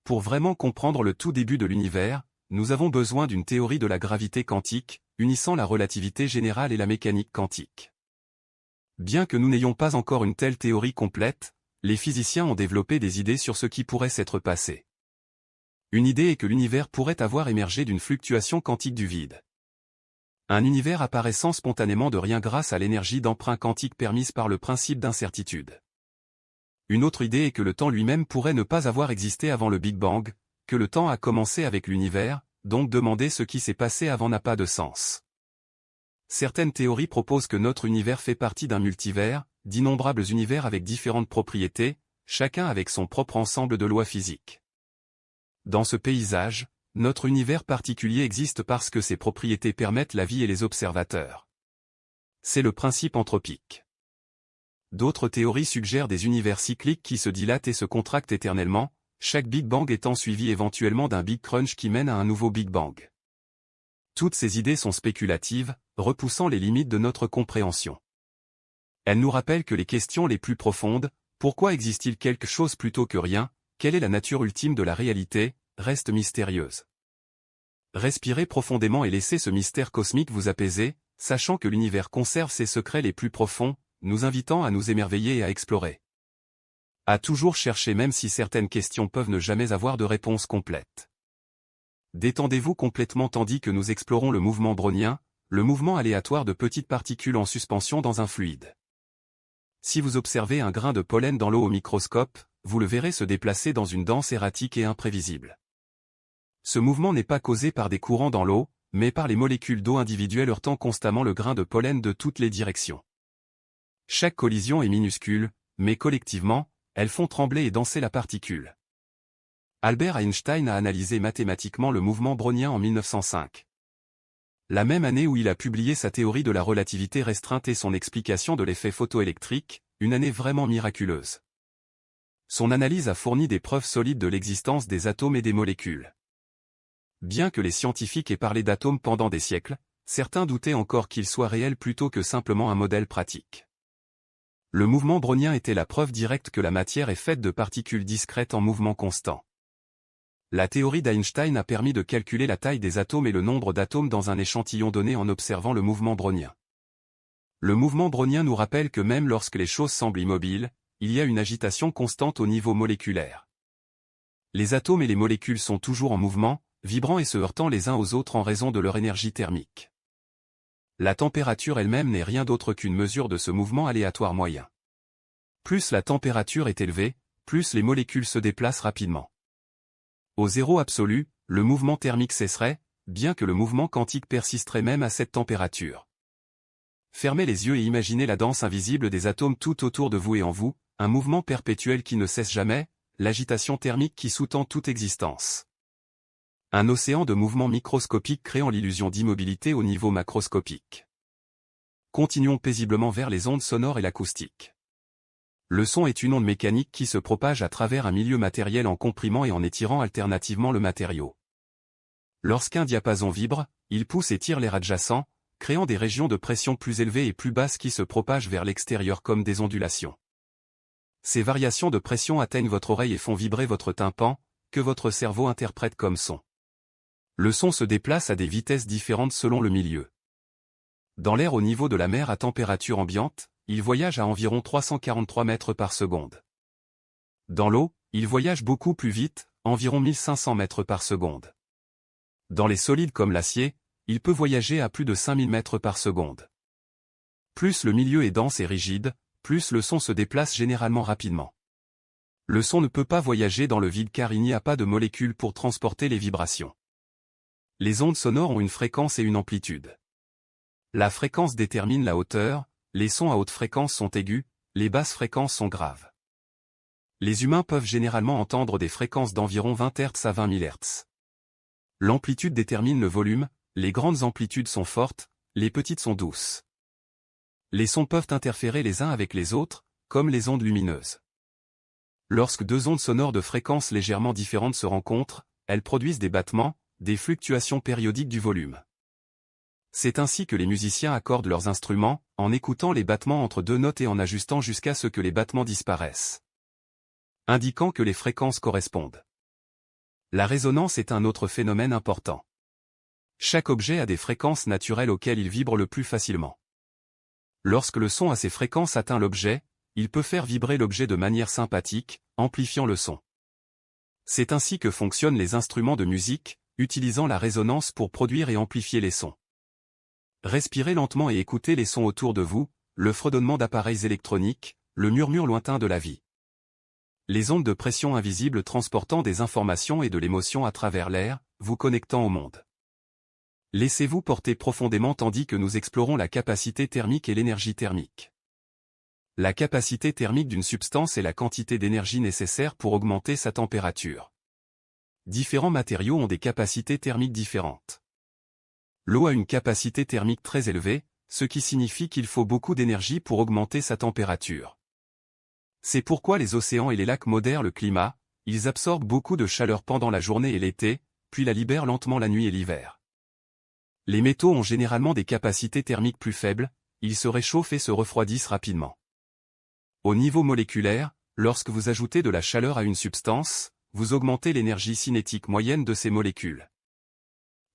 Pour vraiment comprendre le tout début de l'univers, nous avons besoin d'une théorie de la gravité quantique, unissant la relativité générale et la mécanique quantique. Bien que nous n'ayons pas encore une telle théorie complète, les physiciens ont développé des idées sur ce qui pourrait s'être passé. Une idée est que l'univers pourrait avoir émergé d'une fluctuation quantique du vide. Un univers apparaissant spontanément de rien grâce à l'énergie d'emprunt quantique permise par le principe d'incertitude. Une autre idée est que le temps lui-même pourrait ne pas avoir existé avant le Big Bang, que le temps a commencé avec l'univers, donc demander ce qui s'est passé avant n'a pas de sens. Certaines théories proposent que notre univers fait partie d'un multivers, d'innombrables univers avec différentes propriétés, chacun avec son propre ensemble de lois physiques. Dans ce paysage, notre univers particulier existe parce que ses propriétés permettent la vie et les observateurs. C'est le principe anthropique. D'autres théories suggèrent des univers cycliques qui se dilatent et se contractent éternellement, chaque Big Bang étant suivi éventuellement d'un Big Crunch qui mène à un nouveau Big Bang. Toutes ces idées sont spéculatives, repoussant les limites de notre compréhension. Elles nous rappellent que les questions les plus profondes, pourquoi existe-t-il quelque chose plutôt que rien, quelle est la nature ultime de la réalité, restent mystérieuses. Respirez profondément et laissez ce mystère cosmique vous apaiser, sachant que l'univers conserve ses secrets les plus profonds, nous invitant à nous émerveiller et à explorer. À toujours chercher même si certaines questions peuvent ne jamais avoir de réponse complète. Détendez-vous complètement tandis que nous explorons le mouvement brownien, le mouvement aléatoire de petites particules en suspension dans un fluide. Si vous observez un grain de pollen dans l'eau au microscope, vous le verrez se déplacer dans une danse erratique et imprévisible. Ce mouvement n'est pas causé par des courants dans l'eau, mais par les molécules d'eau individuelles heurtant constamment le grain de pollen de toutes les directions. Chaque collision est minuscule, mais collectivement, elles font trembler et danser la particule. Albert Einstein a analysé mathématiquement le mouvement brownien en 1905. La même année où il a publié sa théorie de la relativité restreinte et son explication de l'effet photoélectrique, une année vraiment miraculeuse. Son analyse a fourni des preuves solides de l'existence des atomes et des molécules. Bien que les scientifiques aient parlé d'atomes pendant des siècles, certains doutaient encore qu'ils soient réels plutôt que simplement un modèle pratique. Le mouvement brownien était la preuve directe que la matière est faite de particules discrètes en mouvement constant. La théorie d'Einstein a permis de calculer la taille des atomes et le nombre d'atomes dans un échantillon donné en observant le mouvement brownien. Le mouvement brownien nous rappelle que même lorsque les choses semblent immobiles, il y a une agitation constante au niveau moléculaire. Les atomes et les molécules sont toujours en mouvement, vibrant et se heurtant les uns aux autres en raison de leur énergie thermique. La température elle-même n'est rien d'autre qu'une mesure de ce mouvement aléatoire moyen. Plus la température est élevée, plus les molécules se déplacent rapidement. Au zéro absolu, le mouvement thermique cesserait, bien que le mouvement quantique persisterait même à cette température. Fermez les yeux et imaginez la danse invisible des atomes tout autour de vous et en vous, un mouvement perpétuel qui ne cesse jamais, l'agitation thermique qui sous-tend toute existence. Un océan de mouvements microscopiques créant l'illusion d'immobilité au niveau macroscopique. Continuons paisiblement vers les ondes sonores et l'acoustique. Le son est une onde mécanique qui se propage à travers un milieu matériel en comprimant et en étirant alternativement le matériau. Lorsqu'un diapason vibre, il pousse et tire l'air adjacent, créant des régions de pression plus élevées et plus basses qui se propagent vers l'extérieur comme des ondulations. Ces variations de pression atteignent votre oreille et font vibrer votre tympan, que votre cerveau interprète comme son. Le son se déplace à des vitesses différentes selon le milieu. Dans l'air au niveau de la mer à température ambiante, il voyage à environ 343 mètres par seconde. Dans l'eau, il voyage beaucoup plus vite, environ 1500 mètres par seconde. Dans les solides comme l'acier, il peut voyager à plus de 5000 mètres par seconde. Plus le milieu est dense et rigide, plus le son se déplace généralement rapidement. Le son ne peut pas voyager dans le vide car il n'y a pas de molécules pour transporter les vibrations. Les ondes sonores ont une fréquence et une amplitude. La fréquence détermine la hauteur, les sons à haute fréquence sont aigus, les basses fréquences sont graves. Les humains peuvent généralement entendre des fréquences d'environ 20 Hz à 20 000 Hz. L'amplitude détermine le volume, les grandes amplitudes sont fortes, les petites sont douces. Les sons peuvent interférer les uns avec les autres, comme les ondes lumineuses. Lorsque deux ondes sonores de fréquences légèrement différentes se rencontrent, elles produisent des battements, des fluctuations périodiques du volume. C'est ainsi que les musiciens accordent leurs instruments, en écoutant les battements entre deux notes et en ajustant jusqu'à ce que les battements disparaissent, indiquant que les fréquences correspondent. La résonance est un autre phénomène important. Chaque objet a des fréquences naturelles auxquelles il vibre le plus facilement. Lorsque le son à ces fréquences atteint l'objet, il peut faire vibrer l'objet de manière sympathique, amplifiant le son. C'est ainsi que fonctionnent les instruments de musique, utilisant la résonance pour produire et amplifier les sons. Respirez lentement et écoutez les sons autour de vous, le fredonnement d'appareils électroniques, le murmure lointain de la vie. Les ondes de pression invisibles transportant des informations et de l'émotion à travers l'air, vous connectant au monde. Laissez-vous porter profondément tandis que nous explorons la capacité thermique et l'énergie thermique. La capacité thermique d'une substance est la quantité d'énergie nécessaire pour augmenter sa température. Différents matériaux ont des capacités thermiques différentes. L'eau a une capacité thermique très élevée, ce qui signifie qu'il faut beaucoup d'énergie pour augmenter sa température. C'est pourquoi les océans et les lacs modèrent le climat, ils absorbent beaucoup de chaleur pendant la journée et l'été, puis la libèrent lentement la nuit et l'hiver. Les métaux ont généralement des capacités thermiques plus faibles, ils se réchauffent et se refroidissent rapidement. Au niveau moléculaire, lorsque vous ajoutez de la chaleur à une substance, vous augmentez l'énergie cinétique moyenne de ces molécules.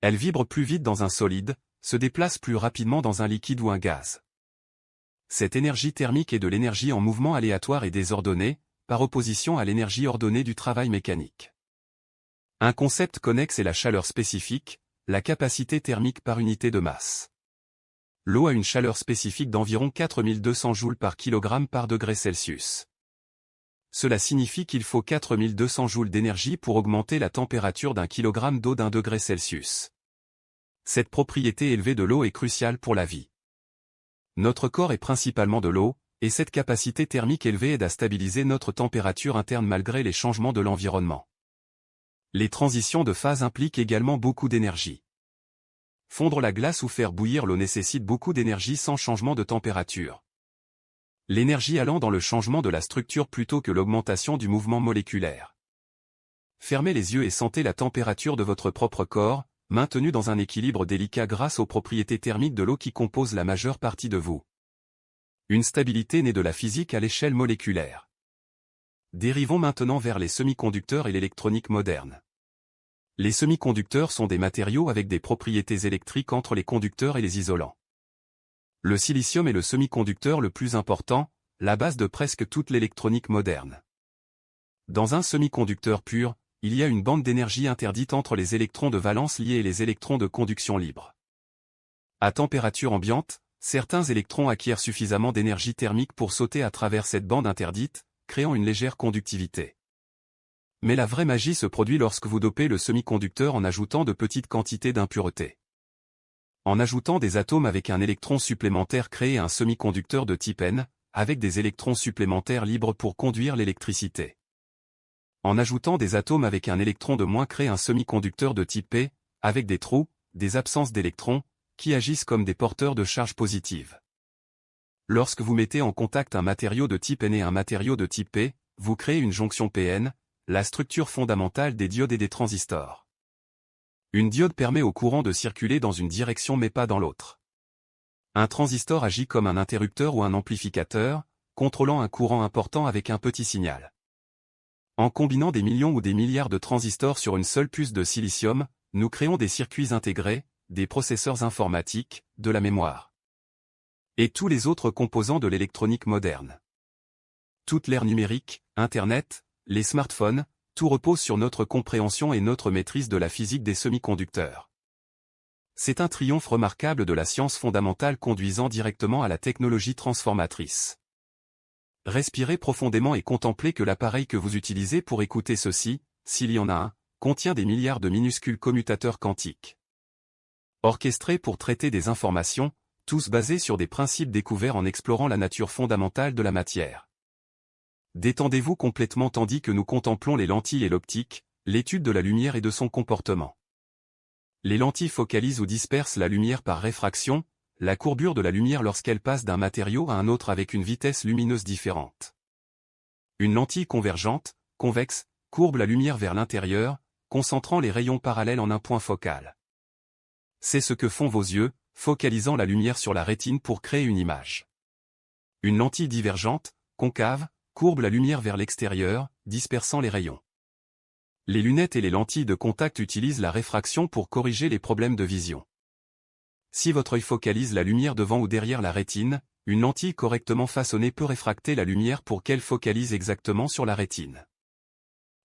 Elles vibrent plus vite dans un solide, se déplacent plus rapidement dans un liquide ou un gaz. Cette énergie thermique est de l'énergie en mouvement aléatoire et désordonné, par opposition à l'énergie ordonnée du travail mécanique. Un concept connexe est la chaleur spécifique, la capacité thermique par unité de masse. L'eau a une chaleur spécifique d'environ 4200 joules par kilogramme par degré Celsius. Cela signifie qu'il faut 4200 joules d'énergie pour augmenter la température d'un kilogramme d'eau d'1 degré Celsius. Cette propriété élevée de l'eau est cruciale pour la vie. Notre corps est principalement de l'eau, et cette capacité thermique élevée aide à stabiliser notre température interne malgré les changements de l'environnement. Les transitions de phase impliquent également beaucoup d'énergie. Fondre la glace ou faire bouillir l'eau nécessite beaucoup d'énergie sans changement de température. L'énergie allant dans le changement de la structure plutôt que l'augmentation du mouvement moléculaire. Fermez les yeux et sentez la température de votre propre corps, maintenue dans un équilibre délicat grâce aux propriétés thermiques de l'eau qui composent la majeure partie de vous. Une stabilité née de la physique à l'échelle moléculaire. Dérivons maintenant vers les semi-conducteurs et l'électronique moderne. Les semi-conducteurs sont des matériaux avec des propriétés électriques entre les conducteurs et les isolants. Le silicium est le semi-conducteur le plus important, la base de presque toute l'électronique moderne. Dans un semi-conducteur pur, il y a une bande d'énergie interdite entre les électrons de valence liés et les électrons de conduction libre. À température ambiante, certains électrons acquièrent suffisamment d'énergie thermique pour sauter à travers cette bande interdite, créant une légère conductivité. Mais la vraie magie se produit lorsque vous dopez le semi-conducteur en ajoutant de petites quantités d'impuretés. En ajoutant des atomes avec un électron supplémentaire créez un semi-conducteur de type N, avec des électrons supplémentaires libres pour conduire l'électricité. En ajoutant des atomes avec un électron de moins créez un semi-conducteur de type P, avec des trous, des absences d'électrons, qui agissent comme des porteurs de charge positive. Lorsque vous mettez en contact un matériau de type N et un matériau de type P, vous créez une jonction PN, la structure fondamentale des diodes et des transistors. Une diode permet au courant de circuler dans une direction mais pas dans l'autre. Un transistor agit comme un interrupteur ou un amplificateur, contrôlant un courant important avec un petit signal. En combinant des millions ou des milliards de transistors sur une seule puce de silicium, nous créons des circuits intégrés, des processeurs informatiques, de la mémoire. Et tous les autres composants de l'électronique moderne. Toute l'ère numérique, Internet, les smartphones, tout repose sur notre compréhension et notre maîtrise de la physique des semi-conducteurs. C'est un triomphe remarquable de la science fondamentale conduisant directement à la technologie transformatrice. Respirez profondément et contemplez que l'appareil que vous utilisez pour écouter ceci, s'il y en a un, contient des milliards de minuscules commutateurs quantiques. Orchestrés pour traiter des informations, tous basés sur des principes découverts en explorant la nature fondamentale de la matière. Détendez-vous complètement tandis que nous contemplons les lentilles et l'optique, l'étude de la lumière et de son comportement. Les lentilles focalisent ou dispersent la lumière par réfraction, la courbure de la lumière lorsqu'elle passe d'un matériau à un autre avec une vitesse lumineuse différente. Une lentille convergente, convexe, courbe la lumière vers l'intérieur, concentrant les rayons parallèles en un point focal. C'est ce que font vos yeux, focalisant la lumière sur la rétine pour créer une image. Une lentille divergente, concave, courbe la lumière vers l'extérieur, dispersant les rayons. Les lunettes et les lentilles de contact utilisent la réfraction pour corriger les problèmes de vision. Si votre œil focalise la lumière devant ou derrière la rétine, une lentille correctement façonnée peut réfracter la lumière pour qu'elle focalise exactement sur la rétine.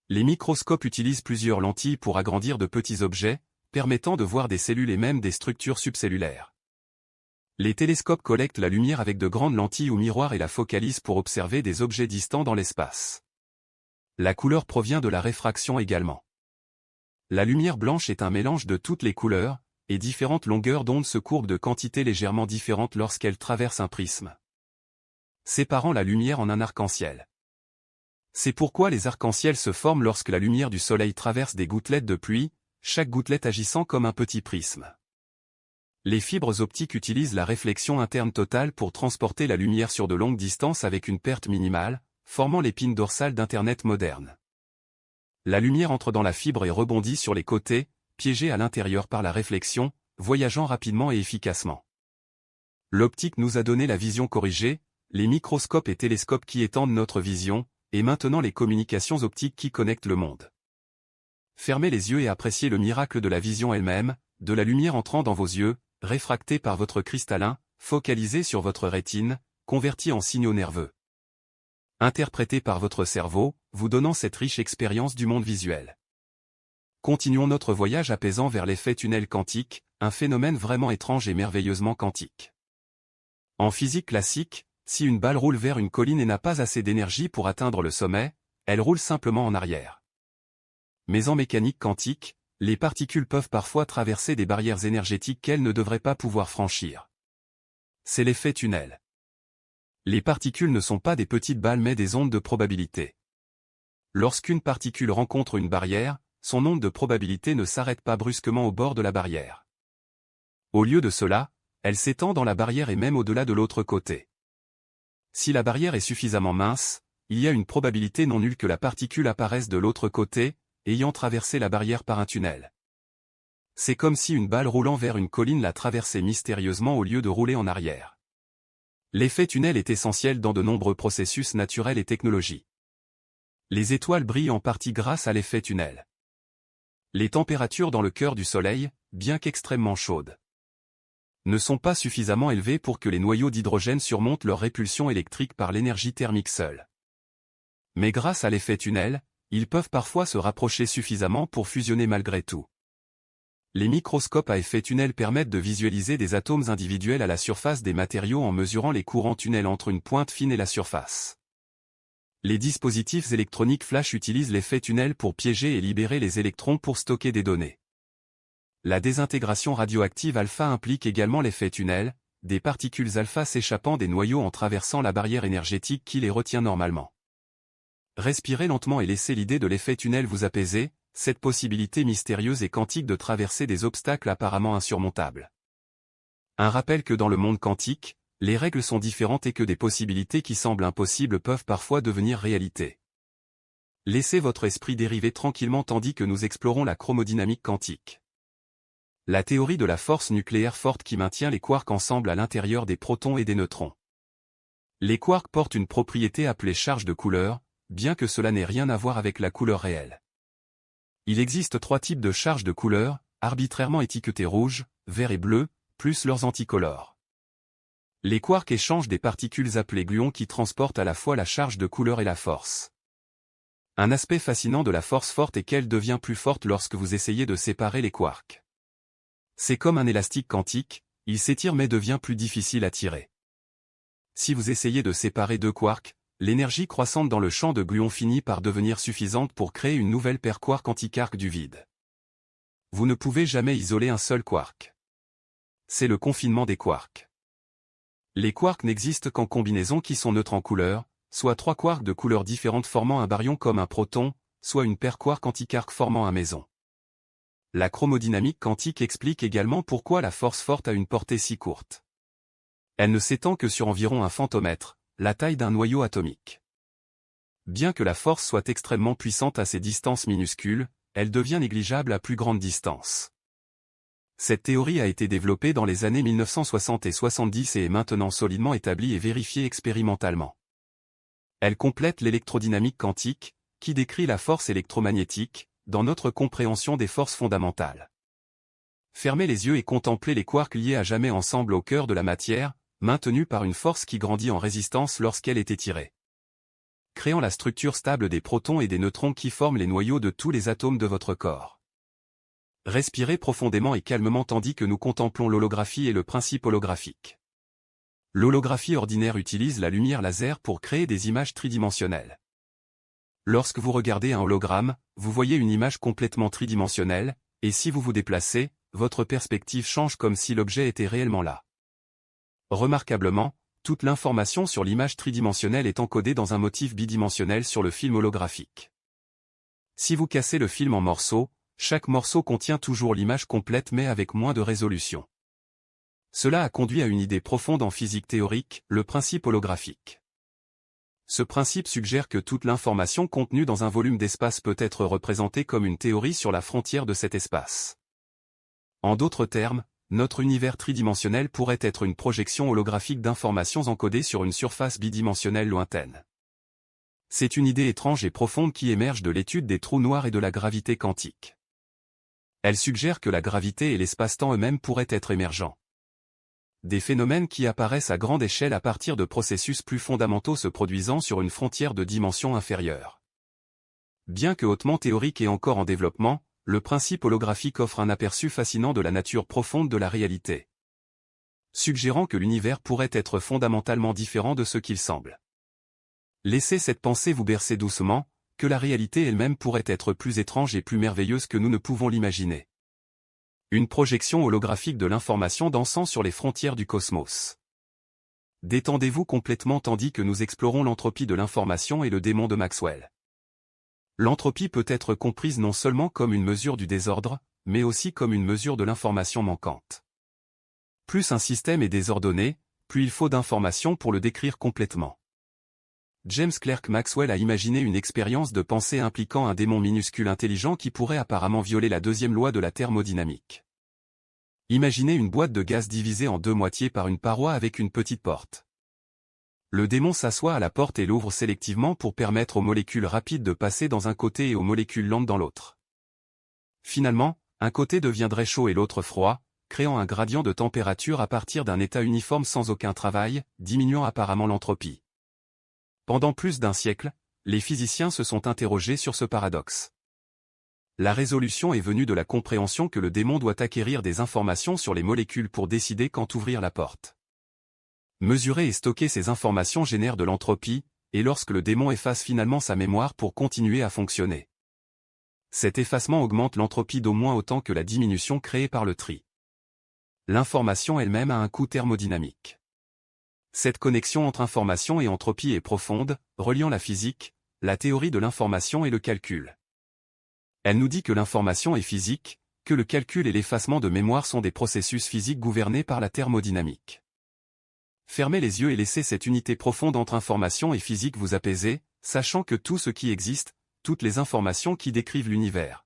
Les microscopes utilisent plusieurs lentilles pour agrandir de petits objets, permettant de voir des cellules et même des structures subcellulaires. Les télescopes collectent la lumière avec de grandes lentilles ou miroirs et la focalisent pour observer des objets distants dans l'espace. La couleur provient de la réfraction également. La lumière blanche est un mélange de toutes les couleurs, et différentes longueurs d'onde se courbent de quantités légèrement différentes lorsqu'elles traversent un prisme, séparant la lumière en un arc-en-ciel. C'est pourquoi les arcs-en-ciel se forment lorsque la lumière du soleil traverse des gouttelettes de pluie, chaque gouttelette agissant comme un petit prisme. Les fibres optiques utilisent la réflexion interne totale pour transporter la lumière sur de longues distances avec une perte minimale, formant l'épine dorsale d'Internet moderne. La lumière entre dans la fibre et rebondit sur les côtés, piégée à l'intérieur par la réflexion, voyageant rapidement et efficacement. L'optique nous a donné la vision corrigée, les microscopes et télescopes qui étendent notre vision, et maintenant les communications optiques qui connectent le monde. Fermez les yeux et appréciez le miracle de la vision elle-même, de la lumière entrant dans vos yeux, réfractée par votre cristallin, focalisée sur votre rétine, convertie en signaux nerveux, interprétée par votre cerveau, vous donnant cette riche expérience du monde visuel. Continuons notre voyage apaisant vers l'effet tunnel quantique, un phénomène vraiment étrange et merveilleusement quantique. En physique classique, si une balle roule vers une colline et n'a pas assez d'énergie pour atteindre le sommet, elle roule simplement en arrière. Mais en mécanique quantique, les particules peuvent parfois traverser des barrières énergétiques qu'elles ne devraient pas pouvoir franchir. C'est l'effet tunnel. Les particules ne sont pas des petites balles mais des ondes de probabilité. Lorsqu'une particule rencontre une barrière, son onde de probabilité ne s'arrête pas brusquement au bord de la barrière. Au lieu de cela, elle s'étend dans la barrière et même au-delà de l'autre côté. Si la barrière est suffisamment mince, il y a une probabilité non nulle que la particule apparaisse de l'autre côté, ayant traversé la barrière par un tunnel. C'est comme si une balle roulant vers une colline la traversait mystérieusement au lieu de rouler en arrière. L'effet tunnel est essentiel dans de nombreux processus naturels et technologies. Les étoiles brillent en partie grâce à l'effet tunnel. Les températures dans le cœur du Soleil, bien qu'extrêmement chaudes, ne sont pas suffisamment élevées pour que les noyaux d'hydrogène surmontent leur répulsion électrique par l'énergie thermique seule. Mais grâce à l'effet tunnel, ils peuvent parfois se rapprocher suffisamment pour fusionner malgré tout. Les microscopes à effet tunnel permettent de visualiser des atomes individuels à la surface des matériaux en mesurant les courants tunnels entre une pointe fine et la surface. Les dispositifs électroniques flash utilisent l'effet tunnel pour piéger et libérer les électrons pour stocker des données. La désintégration radioactive alpha implique également l'effet tunnel, des particules alpha s'échappant des noyaux en traversant la barrière énergétique qui les retient normalement. Respirez lentement et laissez l'idée de l'effet tunnel vous apaiser, cette possibilité mystérieuse et quantique de traverser des obstacles apparemment insurmontables. Un rappel que dans le monde quantique, les règles sont différentes et que des possibilités qui semblent impossibles peuvent parfois devenir réalité. Laissez votre esprit dériver tranquillement tandis que nous explorons la chromodynamique quantique. La théorie de la force nucléaire forte qui maintient les quarks ensemble à l'intérieur des protons et des neutrons. Les quarks portent une propriété appelée charge de couleur, bien que cela n'ait rien à voir avec la couleur réelle. Il existe 3 types de charges de couleur, arbitrairement étiquetés rouge, vert et bleu, plus leurs anticolores. Les quarks échangent des particules appelées gluons qui transportent à la fois la charge de couleur et la force. Un aspect fascinant de la force forte est qu'elle devient plus forte lorsque vous essayez de séparer les quarks. C'est comme un élastique quantique, il s'étire mais devient plus difficile à tirer. Si vous essayez de séparer 2 quarks, l'énergie croissante dans le champ de gluons finit par devenir suffisante pour créer une nouvelle paire quark-antiquark du vide. Vous ne pouvez jamais isoler un seul quark. C'est le confinement des quarks. Les quarks n'existent qu'en combinaisons qui sont neutres en couleur, soit 3 quarks de couleurs différentes formant un baryon comme un proton, soit une paire quark-antiquark formant un méson. La chromodynamique quantique explique également pourquoi la force forte a une portée si courte. Elle ne s'étend que sur environ un fentomètre, la taille d'un noyau atomique. Bien que la force soit extrêmement puissante à ces distances minuscules, elle devient négligeable à plus grande distance. Cette théorie a été développée dans les années 1960 et 70 et est maintenant solidement établie et vérifiée expérimentalement. Elle complète l'électrodynamique quantique, qui décrit la force électromagnétique, dans notre compréhension des forces fondamentales. Fermez les yeux et contemplez les quarks liés à jamais ensemble au cœur de la matière, maintenus par une force qui grandit en résistance lorsqu'elle est étirée, créant la structure stable des protons et des neutrons qui forment les noyaux de tous les atomes de votre corps. Respirez profondément et calmement tandis que nous contemplons l'holographie et le principe holographique. L'holographie ordinaire utilise la lumière laser pour créer des images tridimensionnelles. Lorsque vous regardez un hologramme, vous voyez une image complètement tridimensionnelle, et si vous vous déplacez, votre perspective change comme si l'objet était réellement là. Remarquablement, toute l'information sur l'image tridimensionnelle est encodée dans un motif bidimensionnel sur le film holographique. Si vous cassez le film en morceaux, chaque morceau contient toujours l'image complète mais avec moins de résolution. Cela a conduit à une idée profonde en physique théorique, le principe holographique. Ce principe suggère que toute l'information contenue dans un volume d'espace peut être représentée comme une théorie sur la frontière de cet espace. En d'autres termes, notre univers tridimensionnel pourrait être une projection holographique d'informations encodées sur une surface bidimensionnelle lointaine. C'est une idée étrange et profonde qui émerge de l'étude des trous noirs et de la gravité quantique. Elle suggère que la gravité et l'espace-temps eux-mêmes pourraient être émergents. Des phénomènes qui apparaissent à grande échelle à partir de processus plus fondamentaux se produisant sur une frontière de dimension inférieure. Bien que hautement théorique et encore en développement, le principe holographique offre un aperçu fascinant de la nature profonde de la réalité, suggérant que l'univers pourrait être fondamentalement différent de ce qu'il semble. Laissez cette pensée vous bercer doucement, que la réalité elle-même pourrait être plus étrange et plus merveilleuse que nous ne pouvons l'imaginer. Une projection holographique de l'information dansant sur les frontières du cosmos. Détendez-vous complètement tandis que nous explorons l'entropie de l'information et le démon de Maxwell. L'entropie peut être comprise non seulement comme une mesure du désordre, mais aussi comme une mesure de l'information manquante. Plus un système est désordonné, plus il faut d'informations pour le décrire complètement. James Clerk Maxwell a imaginé une expérience de pensée impliquant un démon minuscule intelligent qui pourrait apparemment violer la deuxième loi de la thermodynamique. Imaginez une boîte de gaz divisée en deux moitiés par une paroi avec une petite porte. Le démon s'assoit à la porte et l'ouvre sélectivement pour permettre aux molécules rapides de passer dans un côté et aux molécules lentes dans l'autre. Finalement, un côté deviendrait chaud et l'autre froid, créant un gradient de température à partir d'un état uniforme sans aucun travail, diminuant apparemment l'entropie. Pendant plus d'un siècle, les physiciens se sont interrogés sur ce paradoxe. La résolution est venue de la compréhension que le démon doit acquérir des informations sur les molécules pour décider quand ouvrir la porte. Mesurer et stocker ces informations génère de l'entropie, et lorsque le démon efface finalement sa mémoire pour continuer à fonctionner. Cet effacement augmente l'entropie d'au moins autant que la diminution créée par le tri. L'information elle-même a un coût thermodynamique. Cette connexion entre information et entropie est profonde, reliant la physique, la théorie de l'information et le calcul. Elle nous dit que l'information est physique, que le calcul et l'effacement de mémoire sont des processus physiques gouvernés par la thermodynamique. Fermez les yeux et laissez cette unité profonde entre information et physique vous apaiser, sachant que tout ce qui existe, toutes les informations qui décrivent l'univers,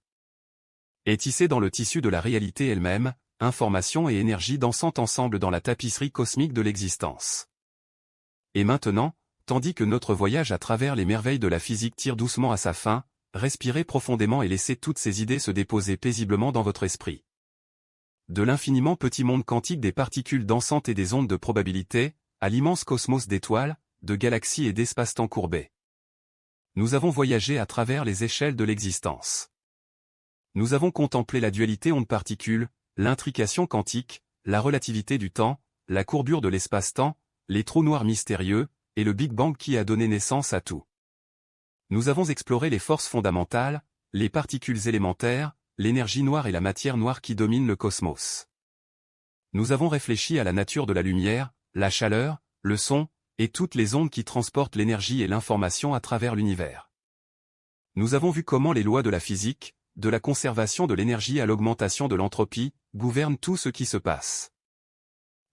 est tissé dans le tissu de la réalité elle-même, information et énergie dansant ensemble dans la tapisserie cosmique de l'existence. Et maintenant, tandis que notre voyage à travers les merveilles de la physique tire doucement à sa fin, respirez profondément et laissez toutes ces idées se déposer paisiblement dans votre esprit. De l'infiniment petit monde quantique des particules dansantes et des ondes de probabilité, à l'immense cosmos d'étoiles, de galaxies et d'espace-temps courbés. Nous avons voyagé à travers les échelles de l'existence. Nous avons contemplé la dualité onde-particule, l'intrication quantique, la relativité du temps, la courbure de l'espace-temps, les trous noirs mystérieux, et le Big Bang qui a donné naissance à tout. Nous avons exploré les forces fondamentales, les particules élémentaires, l'énergie noire et la matière noire qui dominent le cosmos. Nous avons réfléchi à la nature de la lumière, la chaleur, le son, et toutes les ondes qui transportent l'énergie et l'information à travers l'univers. Nous avons vu comment les lois de la physique, de la conservation de l'énergie à l'augmentation de l'entropie, gouvernent tout ce qui se passe,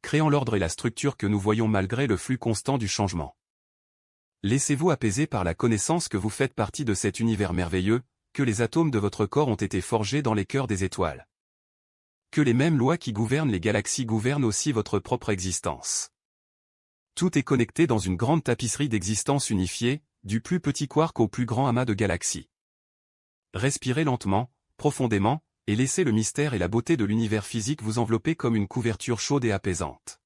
créant l'ordre et la structure que nous voyons malgré le flux constant du changement. Laissez-vous apaiser par la connaissance que vous faites partie de cet univers merveilleux, que les atomes de votre corps ont été forgés dans les cœurs des étoiles. Que les mêmes lois qui gouvernent les galaxies gouvernent aussi votre propre existence. Tout est connecté dans une grande tapisserie d'existence unifiée, du plus petit quark au plus grand amas de galaxies. Respirez lentement, profondément, et laissez le mystère et la beauté de l'univers physique vous envelopper comme une couverture chaude et apaisante.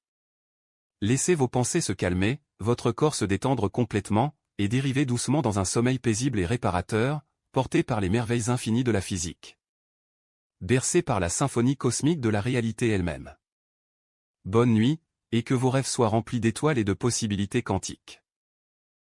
Laissez vos pensées se calmer, votre corps se détendre complètement, et dériver doucement dans un sommeil paisible et réparateur, porté par les merveilles infinies de la physique. Bercé par la symphonie cosmique de la réalité elle-même. Bonne nuit, et que vos rêves soient remplis d'étoiles et de possibilités quantiques.